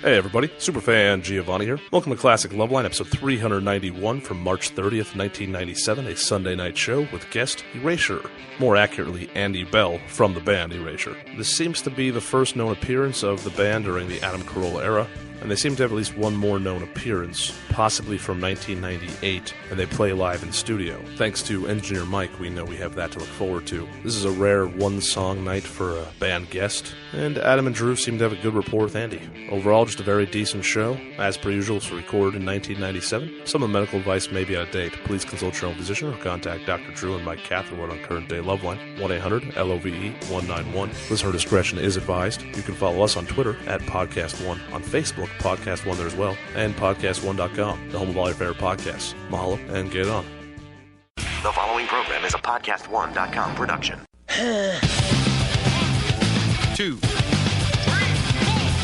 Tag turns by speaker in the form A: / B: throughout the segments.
A: Hey everybody, Superfan Giovanni here. Welcome to Classic Loveline, episode 391 from March 30th, 1997, a Sunday night show with guest Erasure. More accurately, Andy Bell from the band Erasure. This seems to be the first known appearance of the band during the Adam Carolla era, and they seem to have at least one more known appearance, possibly from 1998, and they play live in studio. Thanks to Engineer Mike, we know we have that to look forward to. This is a rare one-song night for a band guest, and Adam and Drew seem to have a good rapport with Andy. Overall, just a very decent show. As per usual, it's recorded in 1997. Some of the medical advice may be out of date. Please consult your own physician or contact Dr. Drew and Mike Catherwood on Current Day Loveline, 1-800-LOVE-191. Listener discretion is advised. You can follow us on Twitter at Podcast1, on Facebook, Podcast1 there as well, and Podcast1.com, the home of all your favorite podcasts. Mahalo, and get on.
B: The following program is a Podcast1.com production.
C: 2, 3, 4,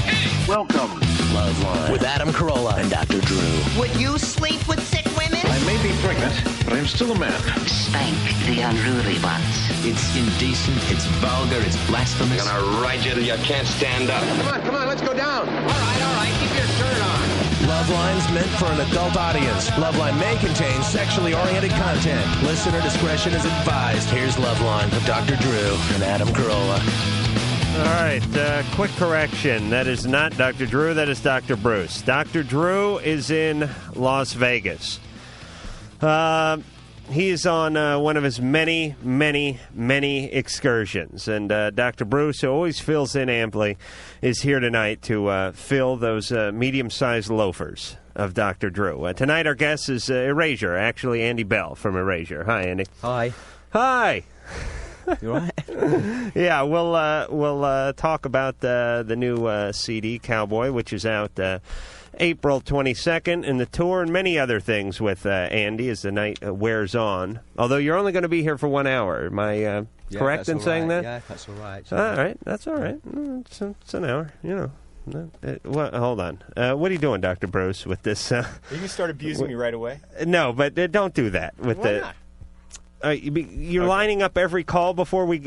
C: 8.
B: Welcome, Loveline,
D: with Adam Carolla and Dr. Drew.
E: Would you sleep with sick women?
F: I may be pregnant, but I'm still a man.
G: Spank the unruly ones.
H: It's indecent, it's vulgar, it's blasphemous.
I: I'm gonna ride you till you can't stand up.
F: Come on, let's go down.
I: All right, keep your shirt on.
D: Loveline's meant for an adult audience. Loveline may contain sexually oriented content. Listener discretion is advised. Here's Loveline with Dr. Drew and Adam Carolla.
J: All right, quick correction. That is not Dr. Drew, that is Dr. Bruce. Dr. Drew is in Las Vegas. He is on one of his many excursions. And Dr. Bruce, who always fills in amply, is here tonight to fill those medium-sized loafers of Dr. Drew. Tonight our guest is Erasure, actually Andy Bell from Erasure. Hi, Andy.
K: Hi.
J: Hi.
K: You all right?
J: Yeah, we'll talk about the new CD, Cowboy, which is out April 22nd, and the tour and many other things with Andy as the night wears on. Although you're only going to be here for 1 hour. Am I correct in saying that?
K: Yeah, that's all right.
J: All right, that's all right. It's an hour, you know. Hold on. What are you doing, Dr. Bruce, with this?
L: You can start abusing me right away.
J: No, but don't do that.
L: Why not?
J: You're lining up every call before we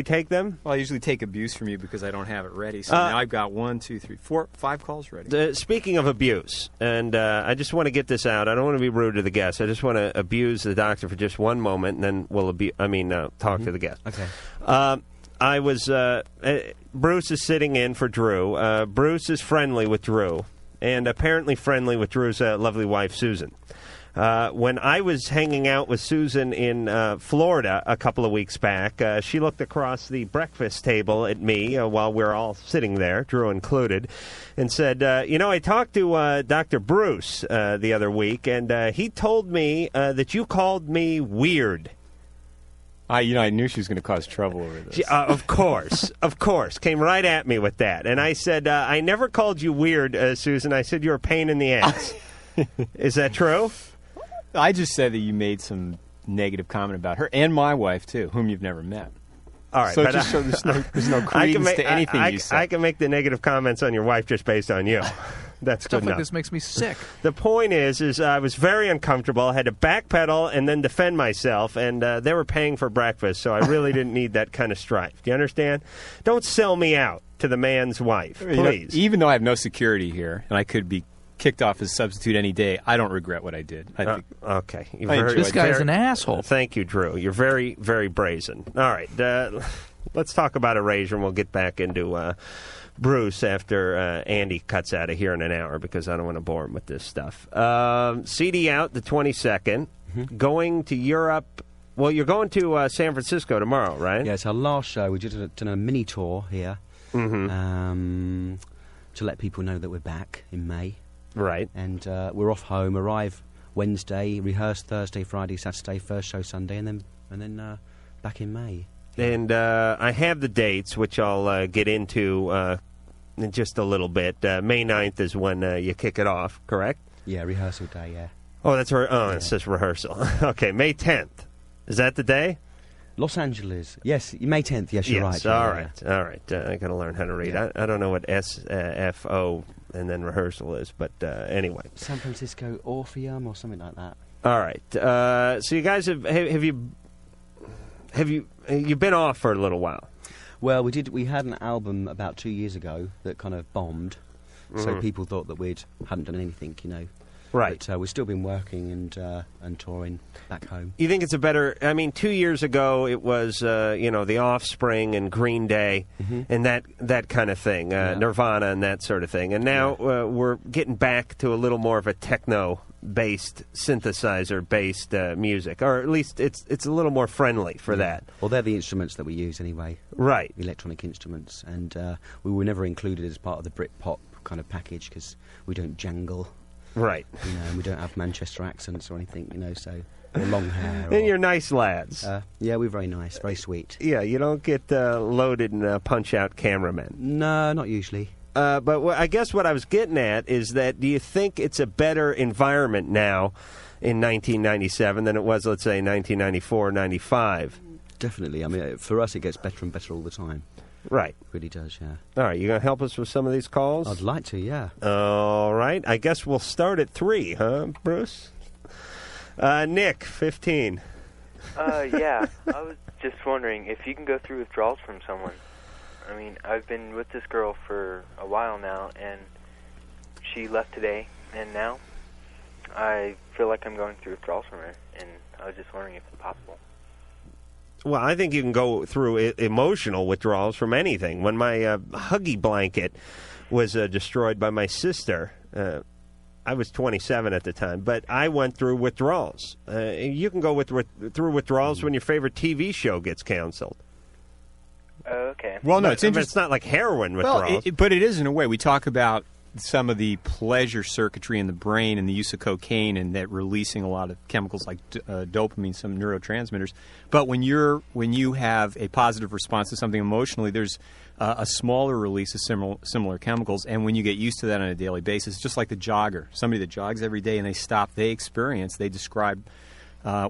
J: take them?
L: Well, I usually take abuse from you because I don't have it ready. So now I've got 1, 2, 3, 4, 5 calls ready.
J: Speaking of abuse, and I just want to get this out. I don't want to be rude to the guests. I just want to abuse the doctor for just one moment, and then we'll talk to the guest.
K: Okay.
J: Bruce is sitting in for Drew. Bruce is friendly with Drew, and apparently friendly with Drew's lovely wife, Susan. When I was hanging out with Susan in Florida a couple of weeks back, she looked across the breakfast table at me while we were all sitting there, Drew included, and said, I talked to Dr. Bruce the other week, and he told me that you called me weird.
L: I knew she was going to cause trouble over this.
J: Of course. Came right at me with that. And I said, I never called you weird, Susan. I said you're a pain in the ass. Is that true?
L: I just said that you made some negative comment about her and my wife, too, whom you've never met.
J: All right,
L: so just so there's no credence to anything you say.
J: I can make the negative comments on your wife just based on you. That's good enough.
K: Stuff like this makes me sick.
J: The point is I was very uncomfortable. I had to backpedal and then defend myself, and they were paying for breakfast, so I really didn't need that kind of strife. Do you understand? Don't sell me out to the man's wife, please.
L: Even though I have no security here, and I could be kicked off as substitute any day, I don't regret what I did.
J: Okay.
K: This guy's an asshole.
J: Thank you, Drew. You're very, very brazen. All right. Let's talk about Erasure, and we'll get back into Bruce after Andy cuts out of here in an hour because I don't want to bore him with this stuff. CD out the 22nd. Mm-hmm. Going to Europe. Well, you're going to San Francisco tomorrow, right?
K: Yeah, it's our last show. We just done a mini tour here to let people know that we're back in May.
J: Right.
K: And we're off home, arrive Wednesday, rehearse Thursday, Friday, Saturday, first show Sunday, and then back in May.
J: And I have the dates, which I'll get into in just a little bit. May 9th is when you kick it off, correct?
K: Yeah, rehearsal day, yeah.
J: Oh, that's right. Oh, it says rehearsal. Okay, May 10th. Is that the day?
K: Los Angeles. Yes, May 10th. Yes, you're right.
J: All right. I got to learn how to read. Yeah. I don't know what SFO and then rehearsal is, but anyway.
K: San Francisco Orpheum or something like that.
J: All right. So you guys have you been off for a little while?
K: Well, we had an album about 2 years ago that kind of bombed. So people thought that we hadn't done anything, you know.
J: Right.
K: But we've still been working and touring back home.
J: You think it's a better... I mean, 2 years ago, it was, The Offspring and Green Day and that kind of thing, Nirvana and that sort of thing. And now we're getting back to a little more of a techno-based, synthesizer-based music. Or at least it's a little more friendly for that.
K: Well, they're the instruments that we use anyway.
J: Right.
K: Electronic instruments. And we were never included as part of the Britpop kind of package because we don't jangle.
J: Right.
K: You know, and we don't have Manchester accents or anything, you know, so... Or long hair.
J: And you're nice lads.
K: Yeah, we're very nice, very sweet.
J: Yeah, you don't get loaded and punch-out cameramen.
K: No, not usually.
J: But I guess what I was getting at is that do you think it's a better environment now in 1997 than it was, let's say, 1994 or 95?
K: Definitely. I mean, for us, it gets better and better all the time.
J: Right.
K: It really does, yeah.
J: All right, you going to help us with some of these calls?
K: I'd like to, yeah.
J: All right. I guess we'll start at 3, huh, Bruce? Nick, 15.
C: Yeah. I was just wondering if you can go through withdrawals from someone. I mean, I've been with this girl for a while now, and she left today, and now I feel like I'm going through withdrawals from her, and I was just wondering if it's possible.
J: Well, I think you can go through emotional withdrawals from anything. When my Huggy blanket was destroyed by my sister, I was 27 at the time, but I went through withdrawals. You can go through withdrawals when your favorite TV show gets canceled.
C: Okay.
L: Well, no, it's interesting.
J: It's not like heroin withdrawals.
L: Well, but it is in a way. We talk about some of the pleasure circuitry in the brain and the use of cocaine and that releasing a lot of chemicals like dopamine, some neurotransmitters. But when you have a positive response to something emotionally, there's a smaller release of similar chemicals. And when you get used to that on a daily basis, it's just like the jogger. Somebody that jogs every day and they stop, they describe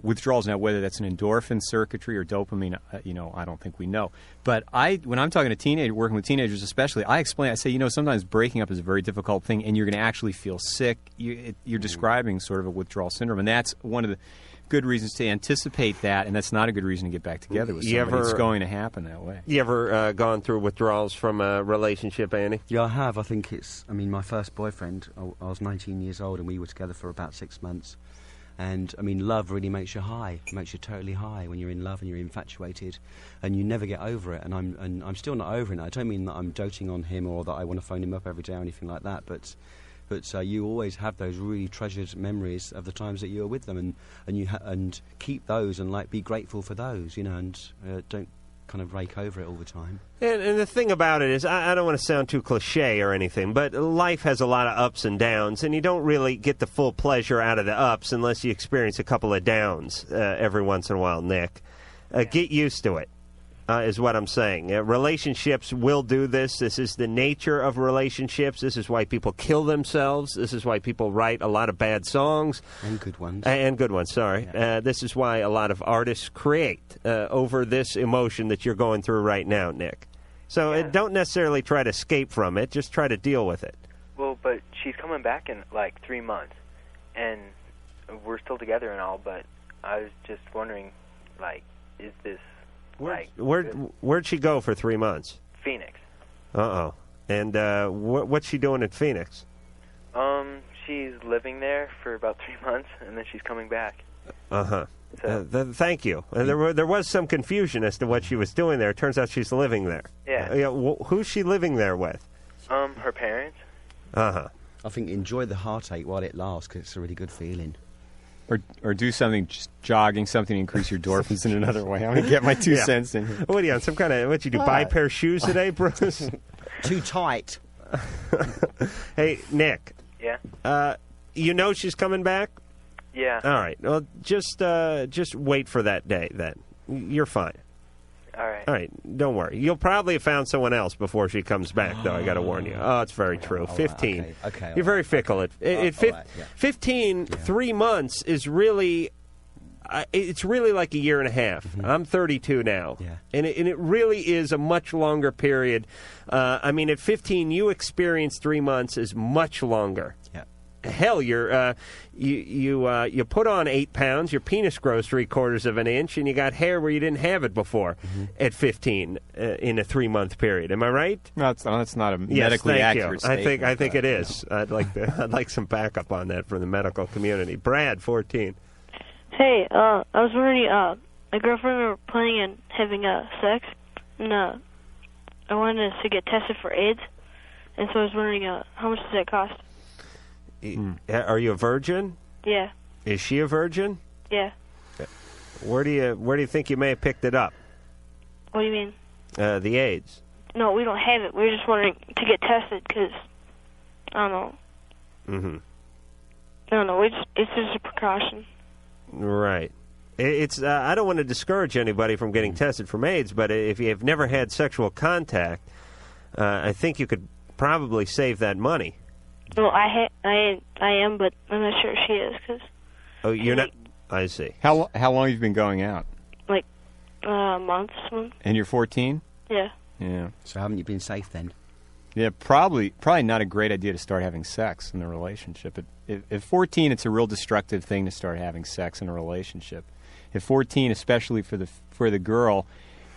L: withdrawals. Now, whether that's an endorphin circuitry or dopamine, I don't think we know. But when I'm talking to working with teenagers especially, I say, sometimes breaking up is a very difficult thing, and you're going to actually feel sick. You're describing sort of a withdrawal syndrome, and that's one of the good reasons to anticipate that, and that's not a good reason to get back together with somebody. It's going to happen that way.
J: You ever gone through withdrawals from a relationship, Andy?
K: Yeah, I have. I think my first boyfriend, I was 19 years old, and we were together for about 6 months. And, love really makes you high. It makes you totally high when you're in love and you're infatuated. And you never get over it. And I'm still not over it. I don't mean that I'm doting on him or that I want to phone him up every day or anything like that. But you always have those really treasured memories of the times that you were with them. And keep those and, be grateful for those, and don't kind of rake over it all the time.
J: And the thing about it is, I don't want to sound too cliche or anything, but life has a lot of ups and downs, and you don't really get the full pleasure out of the ups unless you experience a couple of downs every once in a while, Nick. Get used to it, is what I'm saying. Relationships will do this. This is the nature of relationships. This is why people kill themselves. This is why people write a lot of bad songs.
K: And good ones.
J: Sorry. Yeah. This is why a lot of artists create over this emotion that you're going through right now, Nick. So don't necessarily try to escape from it. Just try to deal with it.
C: Well, but she's coming back in 3 months, and we're still together and all, but I was just wondering, is this...
J: Where'd she go for 3 months?
C: Phoenix.
J: Uh-oh. And what's she doing at Phoenix?
C: She's living there for about 3 months, and then she's coming back.
J: Uh-huh.
C: So.
J: Thank you. There was some confusion as to what she was doing there. It turns out she's living there.
C: Yeah.
J: Who's she living there with?
C: Her parents.
J: Uh-huh.
K: I think enjoy the heartache while it lasts, because it's a really good feeling.
L: Or do something, just jogging, something to increase your endorphins in another way. I'm going to get my 2 cents in here.
J: What are you on, some kind of, what you do, buy a pair of shoes today, Bruce?
K: Too tight.
J: Hey, Nick.
C: Yeah?
J: She's coming back?
C: Yeah.
J: All right. Well, just wait for that day, then. You're fine.
C: All right.
J: All right. Don't worry. You'll probably have found someone else before she comes back, though. I got to warn you. Oh, it's very true. 15.
K: Right, okay.
J: You're very fickle. At 15, 3 months is really... it's really like a year and a half. Mm-hmm. I'm 32 now.
K: Yeah.
J: And it really is a much longer period. At 15, you experience 3 months as much longer.
K: Yeah.
J: hell, you put on 8 pounds, your penis grows 3/4 of an inch, and you got hair where you didn't have it before at 15 in a 3-month period. Am I right?
L: No, that's not a medically accurate statement.
J: I think it is. I'd like some backup on that from the medical community. Brad, 14.
M: Hey, I was wondering, my girlfriend and I were planning on having sex, and I wanted to get tested for AIDS, and so I was wondering, how much does that cost?
J: Are you a virgin?
M: Yeah.
J: Is she a virgin?
M: Yeah.
J: Where do you think you may have picked it up?
M: What do you mean?
J: The AIDS.
M: No, we don't have it. We were just wondering to get tested because, I don't know.
J: Mm-hmm.
M: I don't know. It's just a precaution.
J: Right. It's. I don't want to discourage anybody from getting tested for AIDS, but if you have never had sexual contact, I think you could probably save that money.
M: Well, I am, but I'm not sure if she is.
J: Oh, you're not. I see.
L: How long have you been going out?
M: Like months.
L: And you're 14?
M: Yeah.
L: Yeah.
K: So haven't you been safe then?
L: Yeah, probably not a great idea to start having sex in a relationship. At 14, it's a real destructive thing to start having sex in a relationship. At 14, especially for the girl,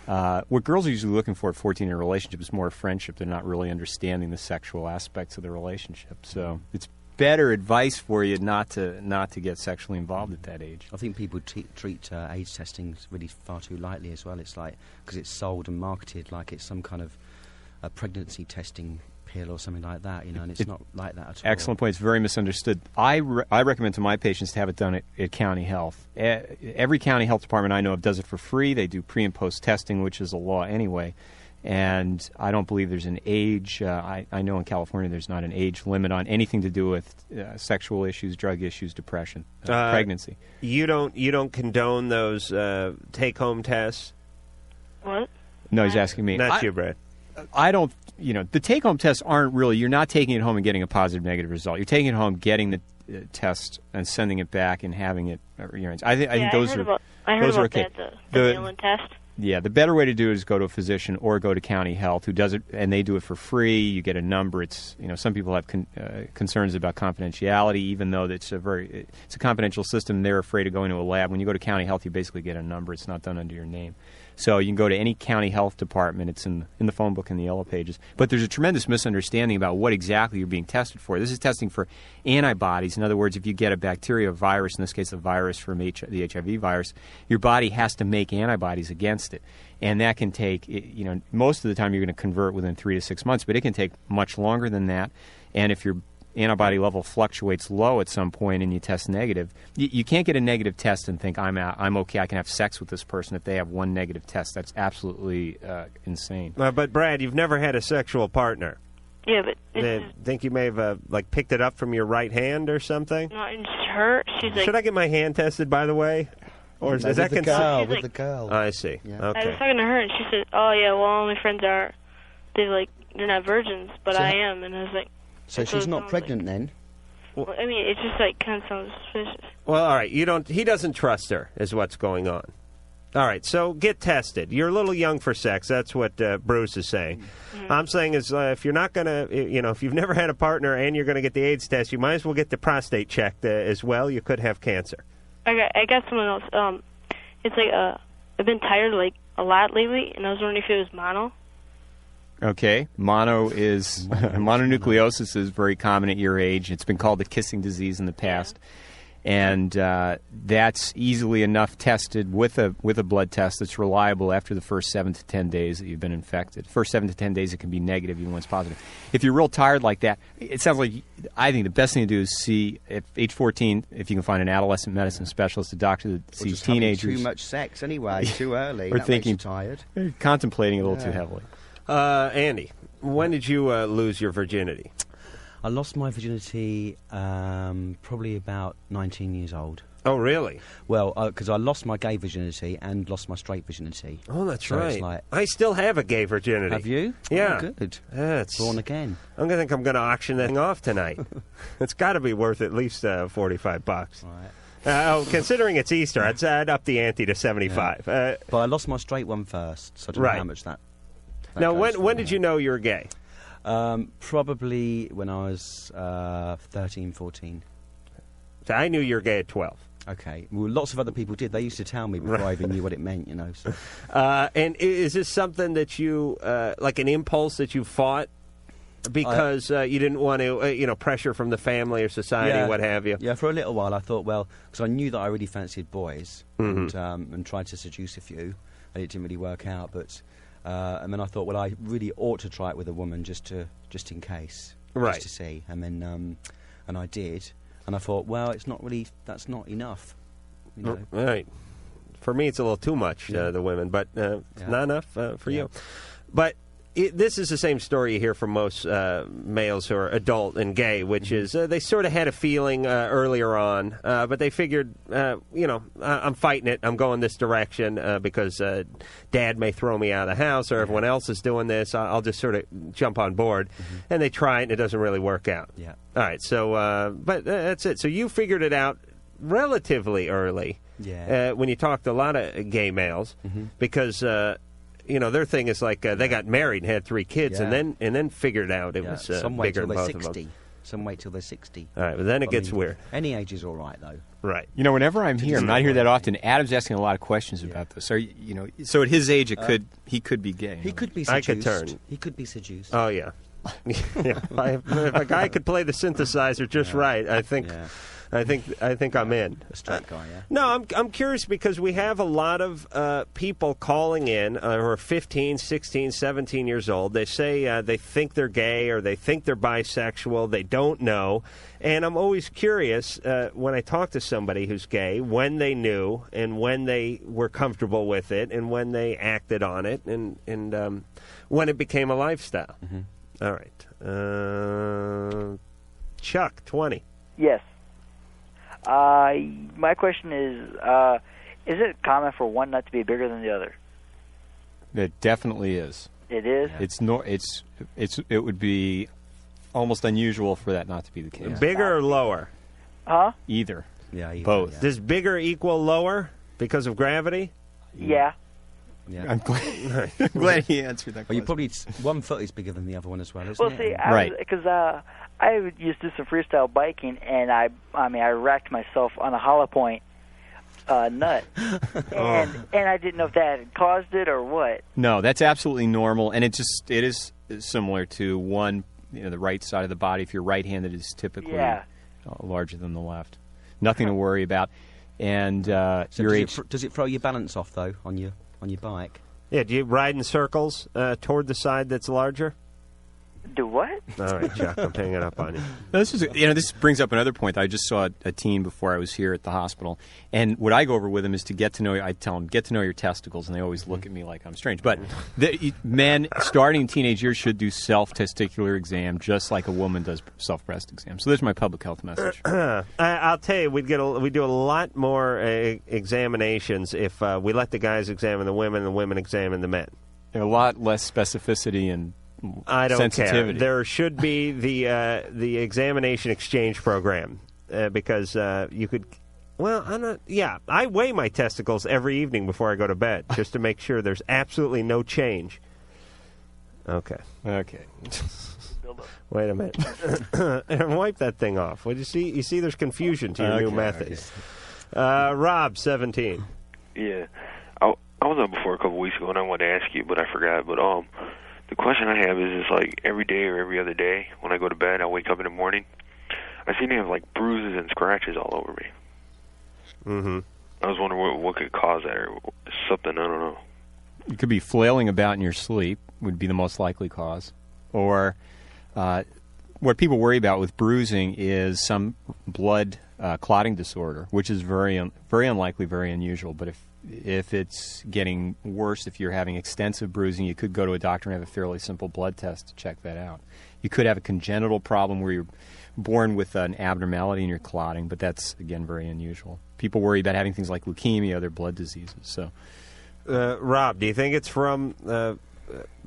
L: what girls are usually looking for at 14 in a relationship is more friendship. They're not really understanding the sexual aspects of the relationship. So it's better advice for you not to get sexually involved at that age.
K: I think people treat AIDS testing really far too lightly as well. It's like because it's sold and marketed like it's some kind of a pregnancy testing pill or something like that, and it's not like that at all.
L: Excellent point. It's very misunderstood. I recommend to my patients to have it done at County Health. Every county health department I know of does it for free. They do pre- and post-testing, which is a law anyway. And I don't believe there's an age. I know in California there's not an age limit on anything to do with sexual issues, drug issues, depression, pregnancy.
J: You don't condone those take-home tests?
M: What?
L: No, he's asking me.
J: Not you, Brad.
L: I don't, the take-home tests aren't really, you're not taking it home and getting a positive, negative result. You're taking it home, getting the test, and sending it back and having it. I think those are okay.
M: The mail-in test.
L: Yeah, the better way to do it is go to a physician or go to County Health, who does it, and they do it for free. You get a number. It's some people have concerns about confidentiality, even though it's a confidential system. They're afraid of going to a lab. When you go to County Health, you basically get a number. It's not done under your name. So you can go to any county health department. It's in the phone book in the yellow pages. But there's a tremendous misunderstanding about what exactly you're being tested for. This is testing for antibodies. In other words, if you get a bacteria, virus, in this case a virus from the HIV virus, your body has to make antibodies against it. And that can take, most of the time you're going to convert within 3 to 6 months, but it can take much longer than that. And if your antibody level fluctuates low at some point and you test negative, you can't get a negative test and think, I'm okay, I can have sex with this person if they have one negative test. That's absolutely insane.
J: But, Brad, you've never had a sexual partner.
M: Yeah, but...
J: think you may have, picked it up from your right hand or something?
M: No, it's her. She's like...
J: Should I get my hand tested, by the way? Or is that
K: with the girl?
J: I see.
K: Yeah.
J: Okay.
M: I was talking to her, and she said, oh, yeah, well, all my friends are... They're not virgins, but I am. And I was like...
K: So she's not pregnant then?
M: Well, I mean, it just kind of sounds suspicious.
J: Well, all right. He doesn't trust her, is what's going on. All right. So get tested. You're a little young for sex. That's what Bruce is saying. Mm-hmm. I'm saying is if you're not going to, if you've never had a partner and you're going to get the AIDS test, you might as well get the prostate checked as well. You could have cancer.
M: I got someone else. It's I've been tired a lot lately, and I was wondering if it was mono.
L: Okay. Mononucleosis is very common at your age. It's been called the kissing disease in the past. And that's easily enough tested with a blood test that's reliable after the first 7 to 10 days that you've been infected. First 7 to 10 days it can be negative even when it's positive. If you're real tired like that, it sounds like I think the best thing to do is see at age 14 if you can find an adolescent medicine specialist, a doctor that sees teenagers.
K: Too much sex anyway, too early.
L: Or
K: that
L: thinking
K: makes you tired.
L: Contemplating a little too heavily.
J: Andy, when did you lose your virginity?
K: I lost my virginity probably about 19 years old.
J: Oh, really?
K: Well, because I lost my gay virginity and lost my straight virginity.
J: Oh, that's
K: so
J: right. I still have a gay virginity.
K: Have you?
J: Yeah.
K: Oh, good.
J: Born
K: again.
J: I'm going to auction that thing off tonight. It's got to be worth at least $45. Right. Considering it's Easter, I'd up the ante to $75.
K: Yeah. But I lost my straight one first, so I don't know how much that
J: now, when did you know you were gay?
K: Probably when I was 13, 14.
J: So I knew you were gay at 12.
K: Okay. Well, lots of other people did. They used to tell me before I even knew what it meant, So.
J: And is this something that you, like an impulse that you fought because you didn't want to, pressure from the family or society, what have you?
K: Yeah, for a little while I thought, because I knew that I really fancied boys and tried to seduce a few, and it didn't really work out. But and then I thought, I really ought to try it with a woman just in case, just to see. And then and I did. And I thought, that's not enough.
J: Right. For me, it's a little too much, the women, but it's not enough for you. But this is the same story you hear from most males who are adult and gay, which is they sort of had a feeling earlier on, but they figured, I'm fighting it. I'm going this direction because Dad may throw me out of the house or everyone else is doing this. I'll just sort of jump on board. And they try it, and it doesn't really work out.
K: Yeah.
J: All right, so, but that's it. So you figured it out relatively early when you talked to a lot of gay males because... their thing is like they got married and had 3 kids and then figured out it was
K: some wait
J: bigger
K: till
J: than
K: they're
J: both
K: 60.
J: of them.
K: Some wait till they're 60.
J: All right, but then it gets weird.
K: Any age is all right, though.
J: Right.
L: Whenever I'm here, I'm not here that often. Adam's asking a lot of questions about this. So at his age, he could be gay.
K: He could be seduced.
J: I could turn.
K: He could be seduced.
J: Oh yeah. If a guy could play the synthesizer just right, I think I'm in.
K: A straight guy, yeah.
J: No, I'm curious because we have a lot of people calling in who are 15, 16, 17 years old. They say they think they're gay or they think they're bisexual. They don't know. And I'm always curious when I talk to somebody who's gay, when they knew and when they were comfortable with it and when they acted on it and when it became a lifestyle. All right. Chuck, 20.
N: Yes. My question is it common for one nut to be bigger than the other?
L: It definitely is.
N: It is?
L: It would be almost unusual for that not to be the case.
J: Bigger or lower?
N: Huh?
L: Either.
K: Yeah,
L: both.
K: Yeah.
J: Does bigger equal lower because of gravity?
N: Yeah.
K: Yeah.
L: I'm glad he answered that question.
K: Well, you probably 1 foot is bigger than the other one as well, isn't it?
N: See, because I used to do some freestyle biking, and I racked myself on a hollow point nut, and I didn't know if that had caused it or what.
L: No, that's absolutely normal, and it is similar to one, the right side of the body. If you're right-handed, is typically larger than the left. Nothing to worry about. And
K: so does it throw your balance off though on your bike?
J: Yeah. Do you ride in circles toward the side that's larger?
N: Do what?
J: All right, Chuck, I'm hanging up on you.
L: This brings up another point. I just saw a teen before I was here at the hospital, and what I go over with them is to get to know. I tell them, get to know your testicles, and they always look at me like I'm strange. But men starting in teenage years should do self-testicular exam, just like a woman does self-breast exam. So there's my public health message.
J: I'll tell you, we do a lot more examinations if we let the guys examine the women and the women examine the men.
L: A lot less specificity and
J: I don't
L: sensitivity.
J: care. There should be the examination exchange program because you could. Well, I'm not. Yeah, I weigh my testicles every evening before I go to bed just to make sure there's absolutely no change. Okay. Wait a minute. And wipe that thing off. Well, you see, there's confusion to your new method. Rob, 17.
O: Yeah, I was on before a couple weeks ago, and I wanted to ask you, but I forgot. But the question I have is like every day or every other day when I go to bed, I wake up in the morning, I seem to have like bruises and scratches all over me.
J: Mm-hmm.
O: I was wondering what could cause that or something. I don't know.
L: You could be flailing about in your sleep would be the most likely cause. Or what people worry about with bruising is some blood clotting disorder, which is very unlikely, very unusual. But if it's getting worse, if you're having extensive bruising, you could go to a doctor and have a fairly simple blood test to check that out. You could have a congenital problem where you're born with an abnormality in your clotting, but that's, again, very unusual. People worry about having things like leukemia, other blood diseases. So,
J: Rob, do you think it's from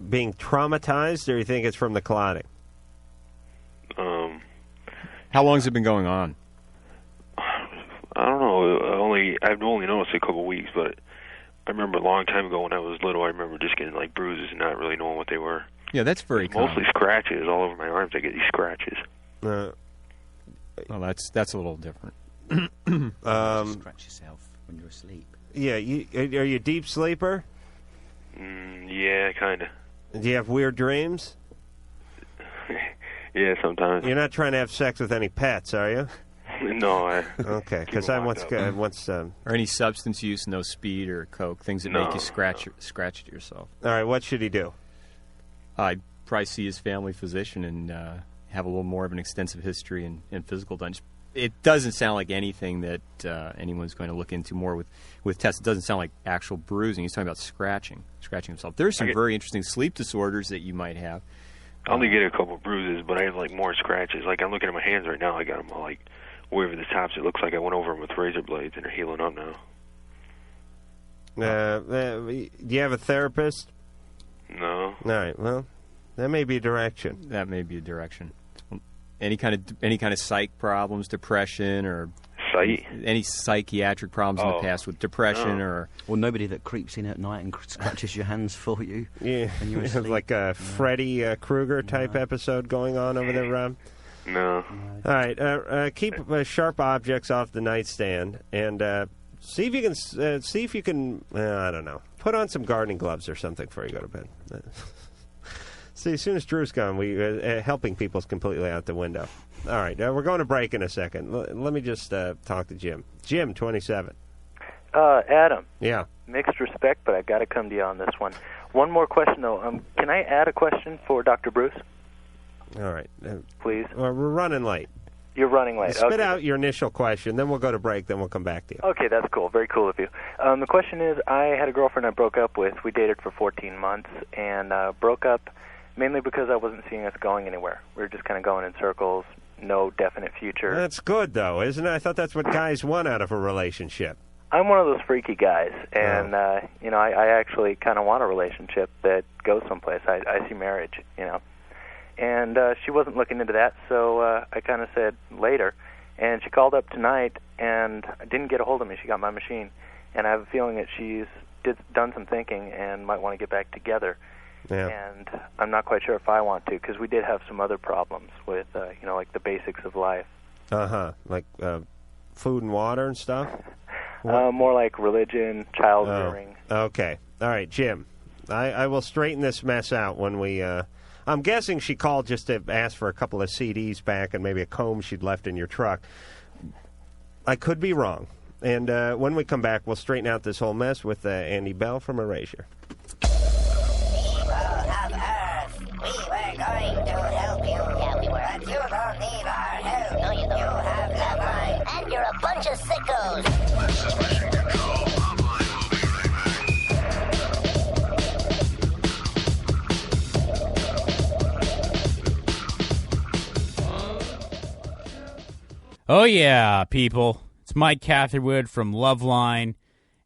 J: being traumatized, or do you think it's from the clotting?
L: How long has it been going on?
O: I don't know. I've only noticed a couple weeks, but I remember a long time ago when I was little, I remember just getting like bruises and not really knowing what they were.
L: Yeah, that's very common.
O: Mostly scratches all over my arms. I get these scratches.
L: Well, that's a little different.
K: Scratch yourself when you're asleep.
J: Yeah, are you a deep sleeper?
O: Yeah, kind of.
J: Do you have weird dreams?
O: Yeah, sometimes.
J: You're not trying to have sex with any pets, are you?
O: No.
J: Okay, because I once
L: or any substance use, no speed or coke, things that make you scratch at yourself.
J: All right, what should he do?
L: I'd probably see his family physician and have a little more of an extensive history in physical dungeons. It doesn't sound like anything that anyone's going to look into more with tests. It doesn't sound like actual bruising. He's talking about scratching himself. There's some very interesting sleep disorders that you might have.
O: I only get a couple bruises, but I have like more scratches. Like I'm looking at my hands right now. I got them all like way over the tops. It looks like I went over them with razor blades, and they're healing up now.
J: Do you have a therapist?
O: No.
J: All right. Well, that may be a direction.
L: That may be a direction. Any kind of psych problems, depression, or any psychiatric problems in the past with depression, or
K: nobody that creeps in at night and scratches your hands for you.
J: Yeah,
K: when you're asleep.
J: Like a Freddy Krueger type episode going on over there, Rob.
O: No.
J: All right, keep sharp objects off the nightstand, and see if you can. I don't know. Put on some gardening gloves or something before you go to bed. See, as soon as Drew's gone, helping people is completely out the window. All right, we're going to break in a second. Let me just talk to Jim. Jim, 27.
C: Adam.
J: Yeah.
C: Mixed respect, but I got to come to you on this one. One more question, though. Can I add a question for Dr. Bruce?
J: All right.
C: Please.
J: We're running late.
C: You're running late.
J: Spit out your initial question, then we'll go to break, then we'll come back to you.
C: Okay, that's cool. Very cool of you. The question is, I had a girlfriend I broke up with. We dated for 14 months and broke up mainly because I wasn't seeing us going anywhere. We were just kind of going in circles, no definite future.
J: That's good, though, isn't it? I thought that's what guys want out of a relationship.
C: I'm one of those freaky guys, and I actually kind of want a relationship that goes someplace. I see marriage, And she wasn't looking into that, so I kind of said later. And she called up tonight and didn't get a hold of me. She got my machine. And I have a feeling that she's done some thinking and might want to get back together.
J: Yeah.
C: And I'm not quite sure if I want to, because we did have some other problems with, like the basics of life.
J: Like food and water and stuff?
C: More like religion, child rearing.
J: Okay. All right, Jim. I will straighten this mess out when we... I'm guessing she called just to ask for a couple of CDs back and maybe a comb she'd left in your truck. I could be wrong. And when we come back, we'll straighten out this whole mess with Andy Bell from Erasure.
P: People of Earth, we were going to help you. Yeah, we were. But you don't need our help. No, you don't. You have Loveline, and you're a bunch of sickos.
Q: Oh, yeah, people. It's Mike Catherwood from Loveline.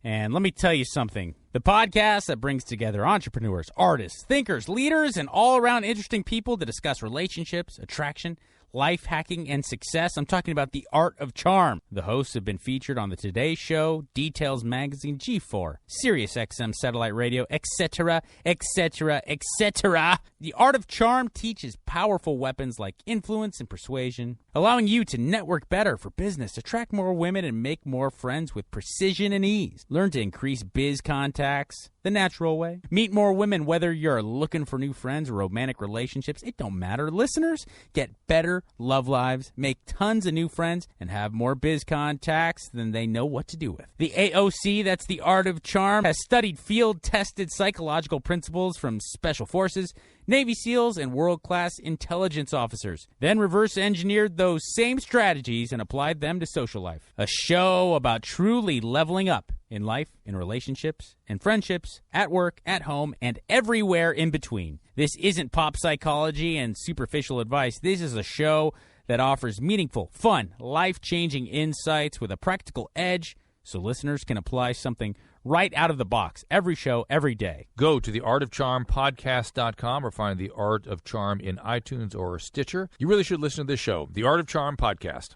Q: And let me tell you something. The podcast that brings together entrepreneurs, artists, thinkers, leaders, and all-around interesting people to discuss relationships, attraction, life hacking, and success. I'm talking about The Art of Charm. The hosts have been featured on The Today Show, Details Magazine, G4, Sirius XM Satellite Radio, etc., etc., etc. The Art of Charm teaches powerful weapons like influence and persuasion, allowing you to network better for business, attract more women, and make more friends with precision and ease. Learn to increase biz contacts the natural way. Meet more women, whether you're looking for new friends or romantic relationships. It don't matter. Listeners, get better love lives, make tons of new friends, and have more biz contacts than they know what to do with. The AOC, that's The Art of Charm, has studied field-tested psychological principles from Special Forces, Navy SEALs, and world-class intelligence officers, then reverse-engineered those same strategies and applied them to social life. A show about truly leveling up in life, in relationships, in friendships, at work, at home, and everywhere in between. This isn't pop psychology and superficial advice. This is a show that offers meaningful, fun, life-changing insights with a practical edge so listeners can apply something right out of the box every show, every day.
R: Go to theartofcharmpodcast.com or find The Art of Charm in iTunes or Stitcher. You really should listen to this show, The Art of Charm Podcast.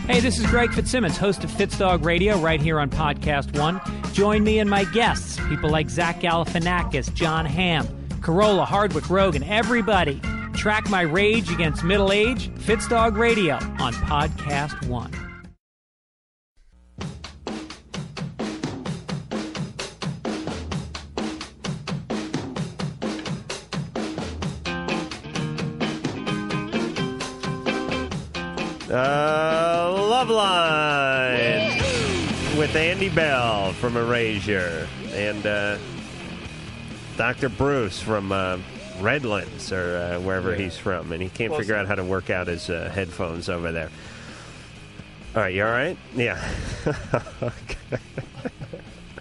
S: Hey, this is Greg Fitzsimmons, host of Fitzdog Radio, right here on Podcast One. Join me and my guests, people like Zach Galifianakis, John Hamm, Carolla, Hardwick, Rogue, and everybody. Track my rage against middle age, Fitzdog Radio on Podcast One.
J: Loveline with Andy Bell from Erasure and Dr. Bruce from Redlands or wherever he's from, and he can't figure out how to work out his headphones over there. All right, you all right? Yeah. Okay.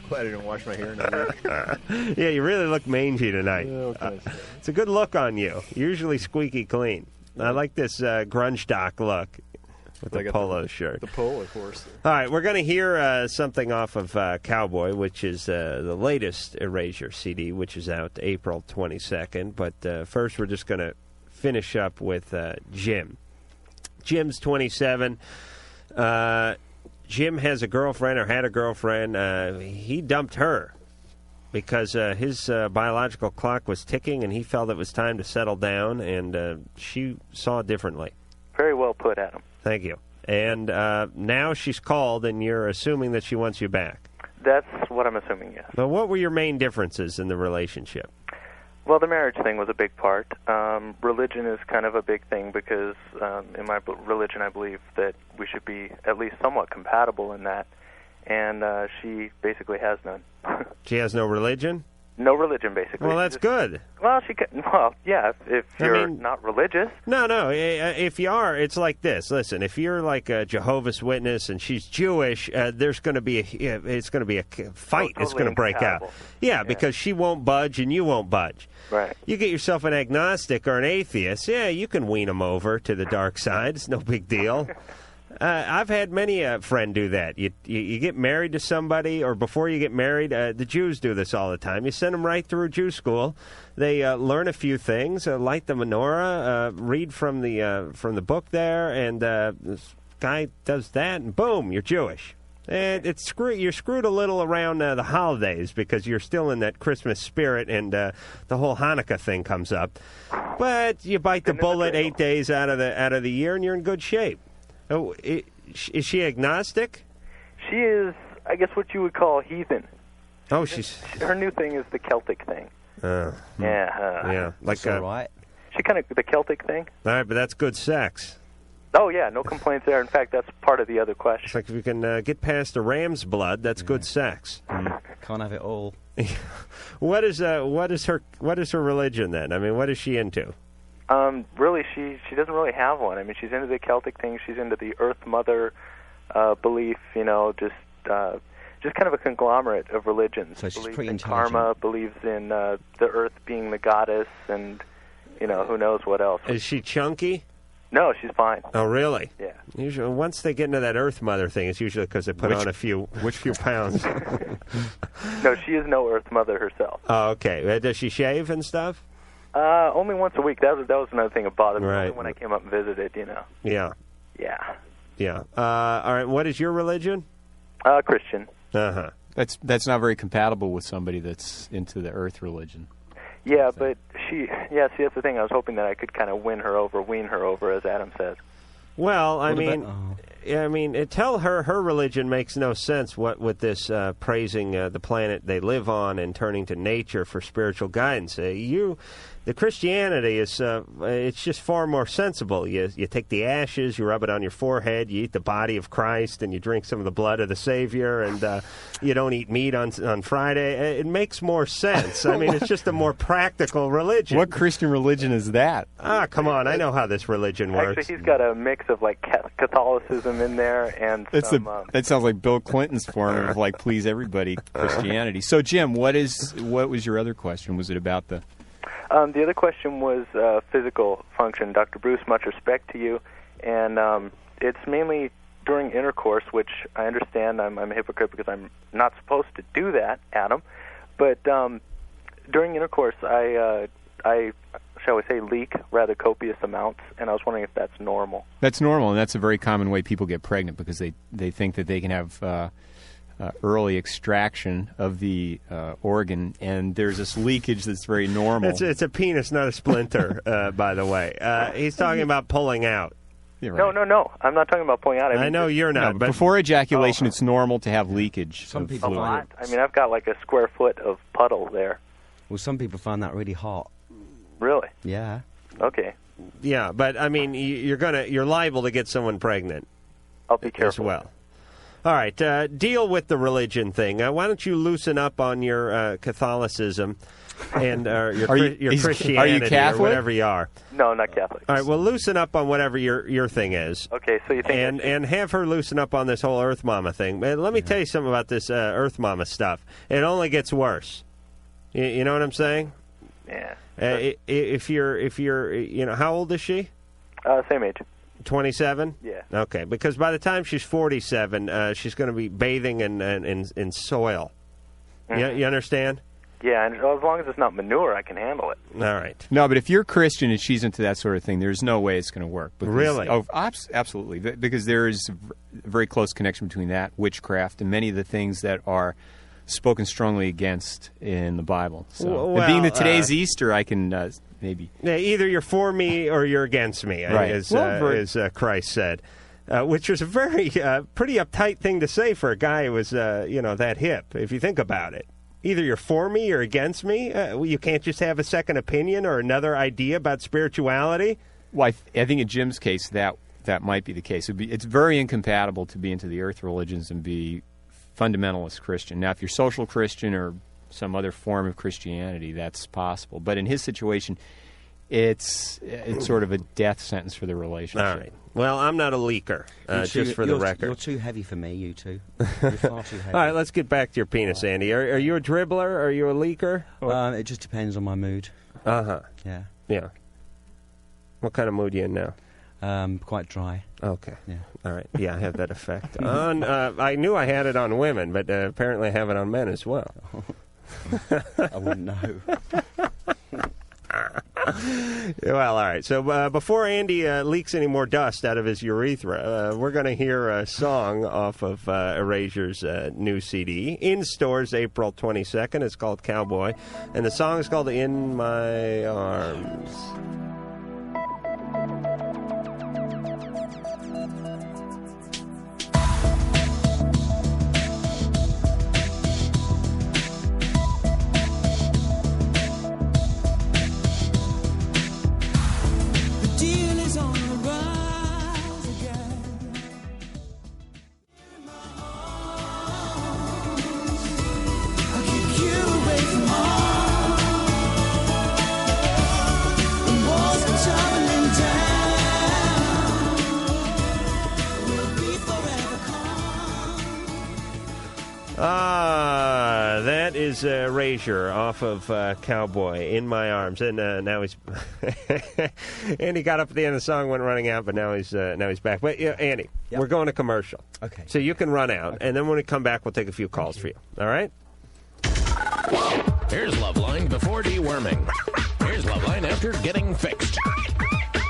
T: Glad I didn't wash my hair in a week.
J: Yeah, you really look mangy tonight. It's a good look on you. Usually squeaky clean. I like this grunge doc look with the polo shirt.
T: The polo, of course.
J: All right, we're going to hear something off of Cowboy, which is the latest Erasure CD, which is out April 22nd. But first, we're just going to finish up with Jim. Jim's 27. Jim has a girlfriend or had a girlfriend. He dumped her because his biological clock was ticking, and he felt it was time to settle down, and she saw it differently.
C: Very well put, Adam.
J: Thank you. And now she's called, and you're assuming that she wants you back.
C: That's what I'm assuming, yes.
J: But what were your main differences in the relationship?
C: Well, the marriage thing was a big part. Religion is kind of a big thing because in my religion I believe that we should be at least somewhat compatible in that. And she basically has none.
J: She has no religion?
C: No religion, basically.
J: Well, that's good.
C: Well, yeah, if you're not religious.
J: No. If you are, it's like this. Listen, if you're like a Jehovah's Witness and she's Jewish, there's going to be a fight. It's going to break out. Yeah, because she won't budge and you won't budge.
C: Right.
J: You get yourself an agnostic or an atheist. Yeah, you can wean them over to the dark side. It's no big deal. I've had many a friend do that. You get married to somebody, or before you get married, the Jews do this all the time. You send them right through Jew school. They learn a few things, light the menorah, read from the book there, and this guy does that, and boom, you're Jewish. And you're screwed a little around the holidays because you're still in that Christmas spirit, and the whole Hanukkah thing comes up. But you bite the bullet 8 days out of the year, and you're in good shape. Oh, is she agnostic?
C: She is, I guess, what you would call heathen.
J: Oh,
C: her new thing is the Celtic thing.
J: Yeah, like
K: that's all right.
C: She kind of the Celtic thing.
J: All right, but that's good sex.
C: Oh yeah, no complaints there. In fact, that's part of the other question.
J: It's like if you can get past the ram's blood, that's good sex.
K: Can't have it all.
J: What is her religion then? I mean, what is she into?
C: Really, she doesn't really have one. I mean, she's into the Celtic thing. She's into the Earth Mother belief. You know, just kind of a conglomerate of religions.
K: So she's
C: believes
K: pretty
C: in
K: intelligent.
C: karma, believes in the Earth being the goddess, and who knows what else.
J: Is she chunky?
C: No, she's fine.
J: Oh, really?
C: Yeah.
J: Usually, once they get into that Earth Mother thing, it's usually because they put on a few pounds.
C: No, she is no Earth Mother herself.
J: Oh, okay. Does she shave and stuff?
C: Only once a week. That was another thing that bothered me.
J: Right.
C: Only when I came up and visited,
J: Yeah.
C: Yeah.
J: All right. What is your religion?
C: Christian.
J: Uh-huh.
L: That's not very compatible with somebody that's into the Earth religion.
C: Yeah, but see, that's the thing. I was hoping that I could kind of wean her over, as Adam says.
J: Well, I mean, tell her religion makes no sense. What with this praising the planet they live on and turning to nature for spiritual guidance. The Christianity is it's just far more sensible. You take the ashes, you rub it on your forehead, you eat the body of Christ, and you drink some of the blood of the Savior, and you don't eat meat on Friday. It makes more sense. I mean, it's just a more practical religion.
L: What Christian religion is that?
J: Come on, I know how this religion works.
C: Actually, he's got a mix of like Catholicism in there, and
L: that sounds like Bill Clinton's form of like please everybody Christianity. So, Jim, what was your other question? Was it about the?
C: The other question was physical function. Dr. Bruce, much respect to you, and it's mainly during intercourse, which I understand I'm a hypocrite because I'm not supposed to do that, Adam. But during intercourse, I shall we say, leak rather copious amounts, and I was wondering if that's normal.
L: That's normal, and that's a very common way people get pregnant because they think that they can have early extraction of the organ, and there's this leakage that's very normal.
J: It's a penis, not a splinter, by the way. He's talking about pulling out.
C: Right. No. I'm not talking about pulling out.
J: I know you're not.
L: But before ejaculation, it's normal to have leakage.
K: Some people
C: a lot. I mean, I've got like a square foot of puddle there.
K: Well, some people find that really hot.
C: Really?
K: Yeah.
C: Okay.
J: Yeah, but I mean, you're liable to get someone pregnant.
C: I'll be careful
J: as well. All right, deal with the religion thing. Why don't you loosen up on your Catholicism and your Christianity
L: are you Catholic?
J: or whatever you are?
C: No, not Catholic.
J: All right, well, loosen up on whatever your thing is.
C: Okay, so you think...
J: And have her loosen up on this whole Earth Mama thing. Let me tell you something about this Earth Mama stuff. It only gets worse. You know what I'm saying?
C: Yeah.
J: If you're, how old is she?
C: Same age.
J: 27?
C: Yeah.
J: Okay, because by the time she's 47, she's going to be bathing in soil.
C: Mm-hmm.
J: You understand?
C: Yeah, and as long as it's not manure, I can handle it.
J: All right.
L: No, but if you're Christian and she's into that sort of thing, there's no way it's going to work. Because,
J: really?
L: Oh, absolutely. Because there is a very close connection between that, witchcraft, and many of the things that are spoken strongly against in the Bible. So,
J: well,
L: being that today's Easter, I can maybe...
J: Yeah, either you're for me or you're against me,
L: right.
J: as Christ said, which was a very pretty uptight thing to say for a guy who was, that hip, if you think about it. Either you're for me or against me. You can't just have a second opinion or another idea about spirituality.
L: Well, I think in Jim's case, that might be the case. It's very incompatible to be into the earth religions and be fundamentalist Christian. Now, if you're social Christian or some other form of Christianity, that's possible. But in his situation, it's sort of a death sentence for the relationship.
J: All right. Well, I'm not a leaker, just for the record.
K: You're too heavy for me, you two. You're far too heavy.
J: All right, let's get back to your penis, Andy. Are you a dribbler? Are you a leaker?
K: It just depends on my mood.
J: Uh-huh.
K: Yeah.
J: Yeah. What kind of mood are you in now?
K: Quite dry.
J: Okay.
K: Yeah.
J: All right. Yeah, I have that effect. I knew I had it on women, but apparently I have it on men as well.
K: I wouldn't know.
J: Well, all right. So before Andy leaks any more dust out of his urethra, we're going to hear a song off of Erasure's new CD. In stores April 22nd. It's called Cowboy. And the song is called In My Arms. That is Erasure off of Cowboy, In My Arms, and now he's Andy got up at the end of the song, went running out, but now he's back. But Andy, we're going to commercial.
K: Okay.
J: So you can run out, and then when we come back, we'll take a few calls for you. All right?
D: Here's Loveline before deworming. Here's Loveline after getting fixed.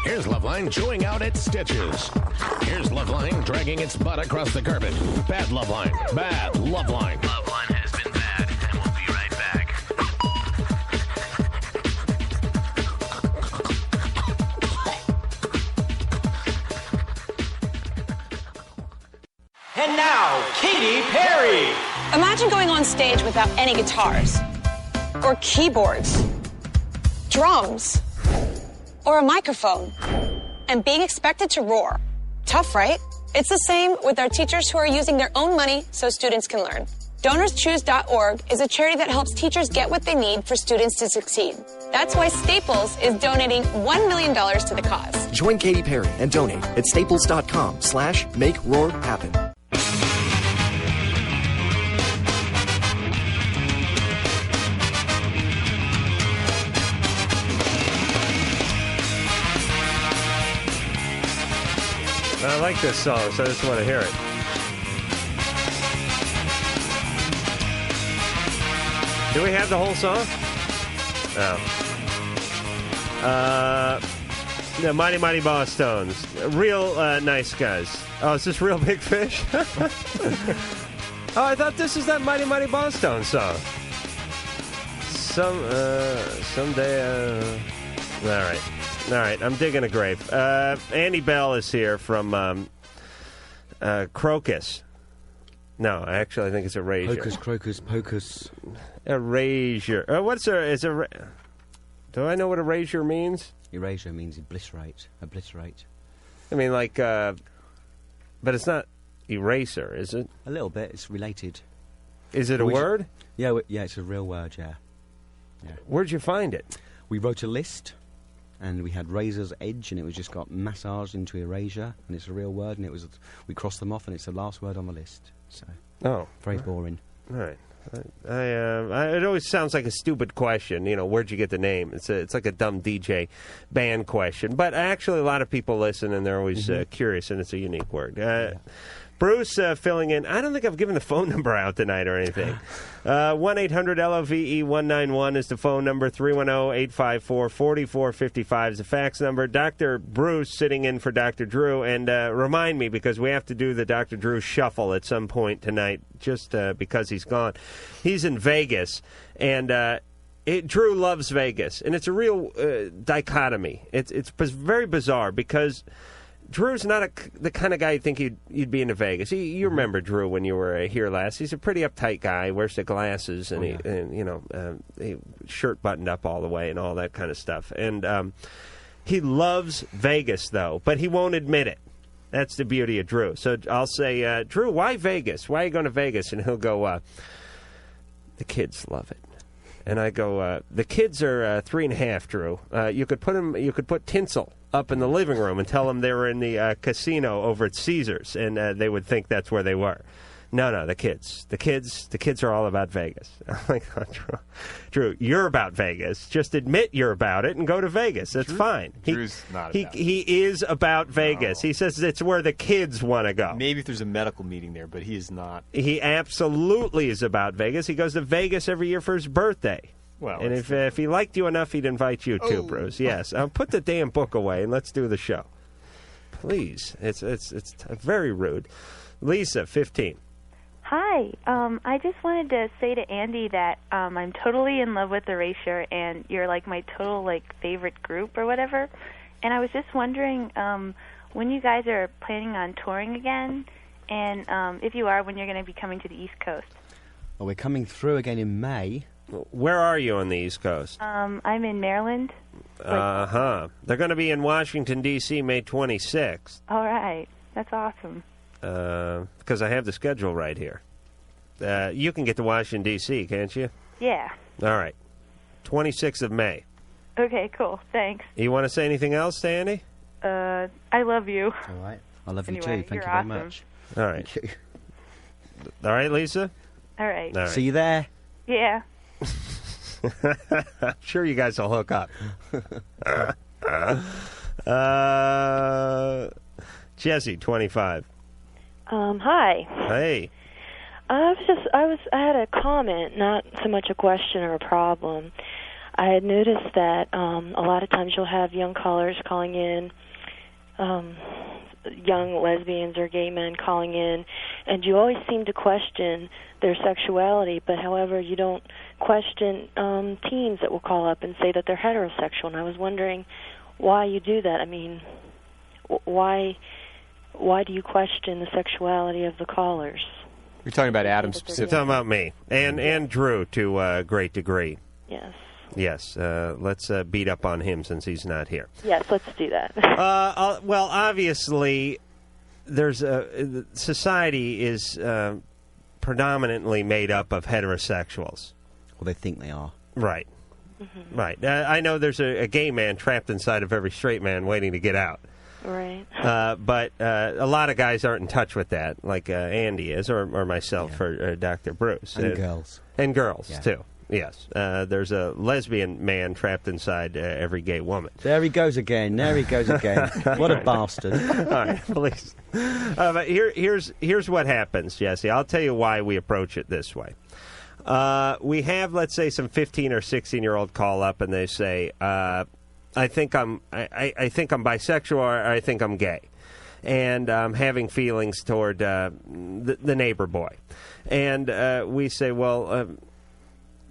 D: Here's Loveline chewing out its stitches. Here's Loveline dragging its butt across the carpet. Bad Loveline. Bad Loveline.
B: Loveline has been bad, and we'll be right back.
U: And now, Katy Perry.
V: Imagine going on stage without any guitars, or keyboards, drums, or a microphone, and being expected to roar. Tough, right? It's the same with our teachers who are using their own money so students can learn. DonorsChoose.org is a charity that helps teachers get what they need for students to succeed. That's why Staples is donating $1 million to the cause.
W: Join Katy Perry and donate at staples.com/MakeRoarHappen.
J: I like this song, so I just want to hear it. Do we have the whole song? Oh. The Mighty Mighty Boss Tones. Real nice guys. Oh, is this Real Big Fish? Oh, I thought this is that Mighty Mighty Bosstones song. Someday. All right. I'm digging a grave. Andy Bell is here from Crocus. No, actually, I think it's Erasure.
K: Hocus, crocus, pocus.
J: Erasure. Do I know what erasure means?
K: Erasure means obliterate.
J: I mean, like, but it's not eraser, is it?
K: A little bit. It's related.
J: Is it a word?
K: Yeah, it's a real word, yeah.
J: Where'd you find it?
K: We wrote a list, and we had razor's edge, and it was just got massaged into erasure, and it's a real word, and we crossed them off, and it's the last word on the list. So, very boring.
J: All right. It always sounds like a stupid question. Where'd you get the name? It's like a dumb DJ band question. But actually, a lot of people listen, and they're always curious, and it's a unique word. Bruce filling in. I don't think I've given the phone number out tonight or anything. 1-800-LOVE-191 is the phone number. 310-854-4455 is the fax number. Dr. Bruce sitting in for Dr. Drew. And remind me, because we have to do the Dr. Drew shuffle at some point tonight, just because he's gone. He's in Vegas, and Drew loves Vegas. And it's a real dichotomy. It's very bizarre, because Drew's not the kind of guy you'd think you'd be into Vegas. You remember Drew when you were here last. He's a pretty uptight guy. Wears the glasses and shirt buttoned up all the way and all that kind of stuff. And he loves Vegas, though, but he won't admit it. That's the beauty of Drew. So I'll say, Drew, why Vegas? Why are you going to Vegas? And he'll go, the kids love it. And I go, the kids are 3.5, Drew. You could put tinsel up in the living room and tell them they were in the casino over at Caesars, and they would think that's where they were. No, the kids are all about Vegas. I'm like, Drew, you're about Vegas. Just admit you're about it and go to Vegas. That's fine.
L: Drew's not about it.
J: He is about Vegas. No. He says it's where the kids want to go.
L: Maybe if there's a medical meeting there, but he is not.
J: He absolutely is about Vegas. He goes to Vegas every year for his birthday.
L: Well,
J: and if he liked you enough, he'd invite you too, Bruce. Yes. Put the damn book away and let's do the show. Please. It's very rude. Lisa, 15.
A: Hi. I just wanted to say to Andy that I'm totally in love with Erasure, and you're like my total favorite group or whatever. And I was just wondering when you guys are planning on touring again, and if you are, when you're going to be coming to the East Coast.
K: Well, we're coming through again in May.
J: Where are you on the East Coast?
A: I'm in Maryland.
J: They're going to be in Washington, D.C., May 26th.
A: All right. That's awesome.
J: Because I have the schedule right here. You can get to Washington, D.C., can't you?
A: Yeah.
J: All right. 26th of May.
A: Okay, cool. Thanks.
J: You want to say anything else, Sandy?
A: I love you.
K: All right. I love you
A: Anyway,
K: too. Thank
A: you're
K: you very
A: awesome.
K: much.
J: All right. All right, Lisa?
A: All right.
K: See you there.
A: Yeah.
J: I'm sure you guys will hook up. Jesse, 25.
E: Hi.
J: Hey.
E: I had a comment, not so much a question or a problem. I had noticed that a lot of times you'll have young callers calling in, young lesbians or gay men calling in, and you always seem to question their sexuality, but however you don't question teens that will call up and say that they're heterosexual. And I was wondering why you do that. I mean, why do you question the sexuality of the callers?
L: You're talking about Adam specifically.
J: You're talking about me and Drew to a great degree.
E: Yes.
J: Yes. Let's beat up on him since he's not here.
E: Yes, let's do that.
J: Well, obviously, society is predominantly made up of heterosexuals.
K: Well, they think they are.
J: Right. Mm-hmm. Right. I know there's a gay man trapped inside of every straight man waiting to get out.
E: Right.
J: But a lot of guys aren't in touch with that, like Andy is, or myself, or Dr. Bruce.
K: And girls.
J: And girls, too. Yes. There's a lesbian man trapped inside every gay woman.
K: There he goes again. What a bastard.
J: All right, please. But here's what happens, Jesse. I'll tell you why we approach it this way. We have, let's say, some 15 or 16-year-old call up, and they say, I think I'm bisexual, or I think I'm gay. and having feelings toward the neighbor boy. And we say, well,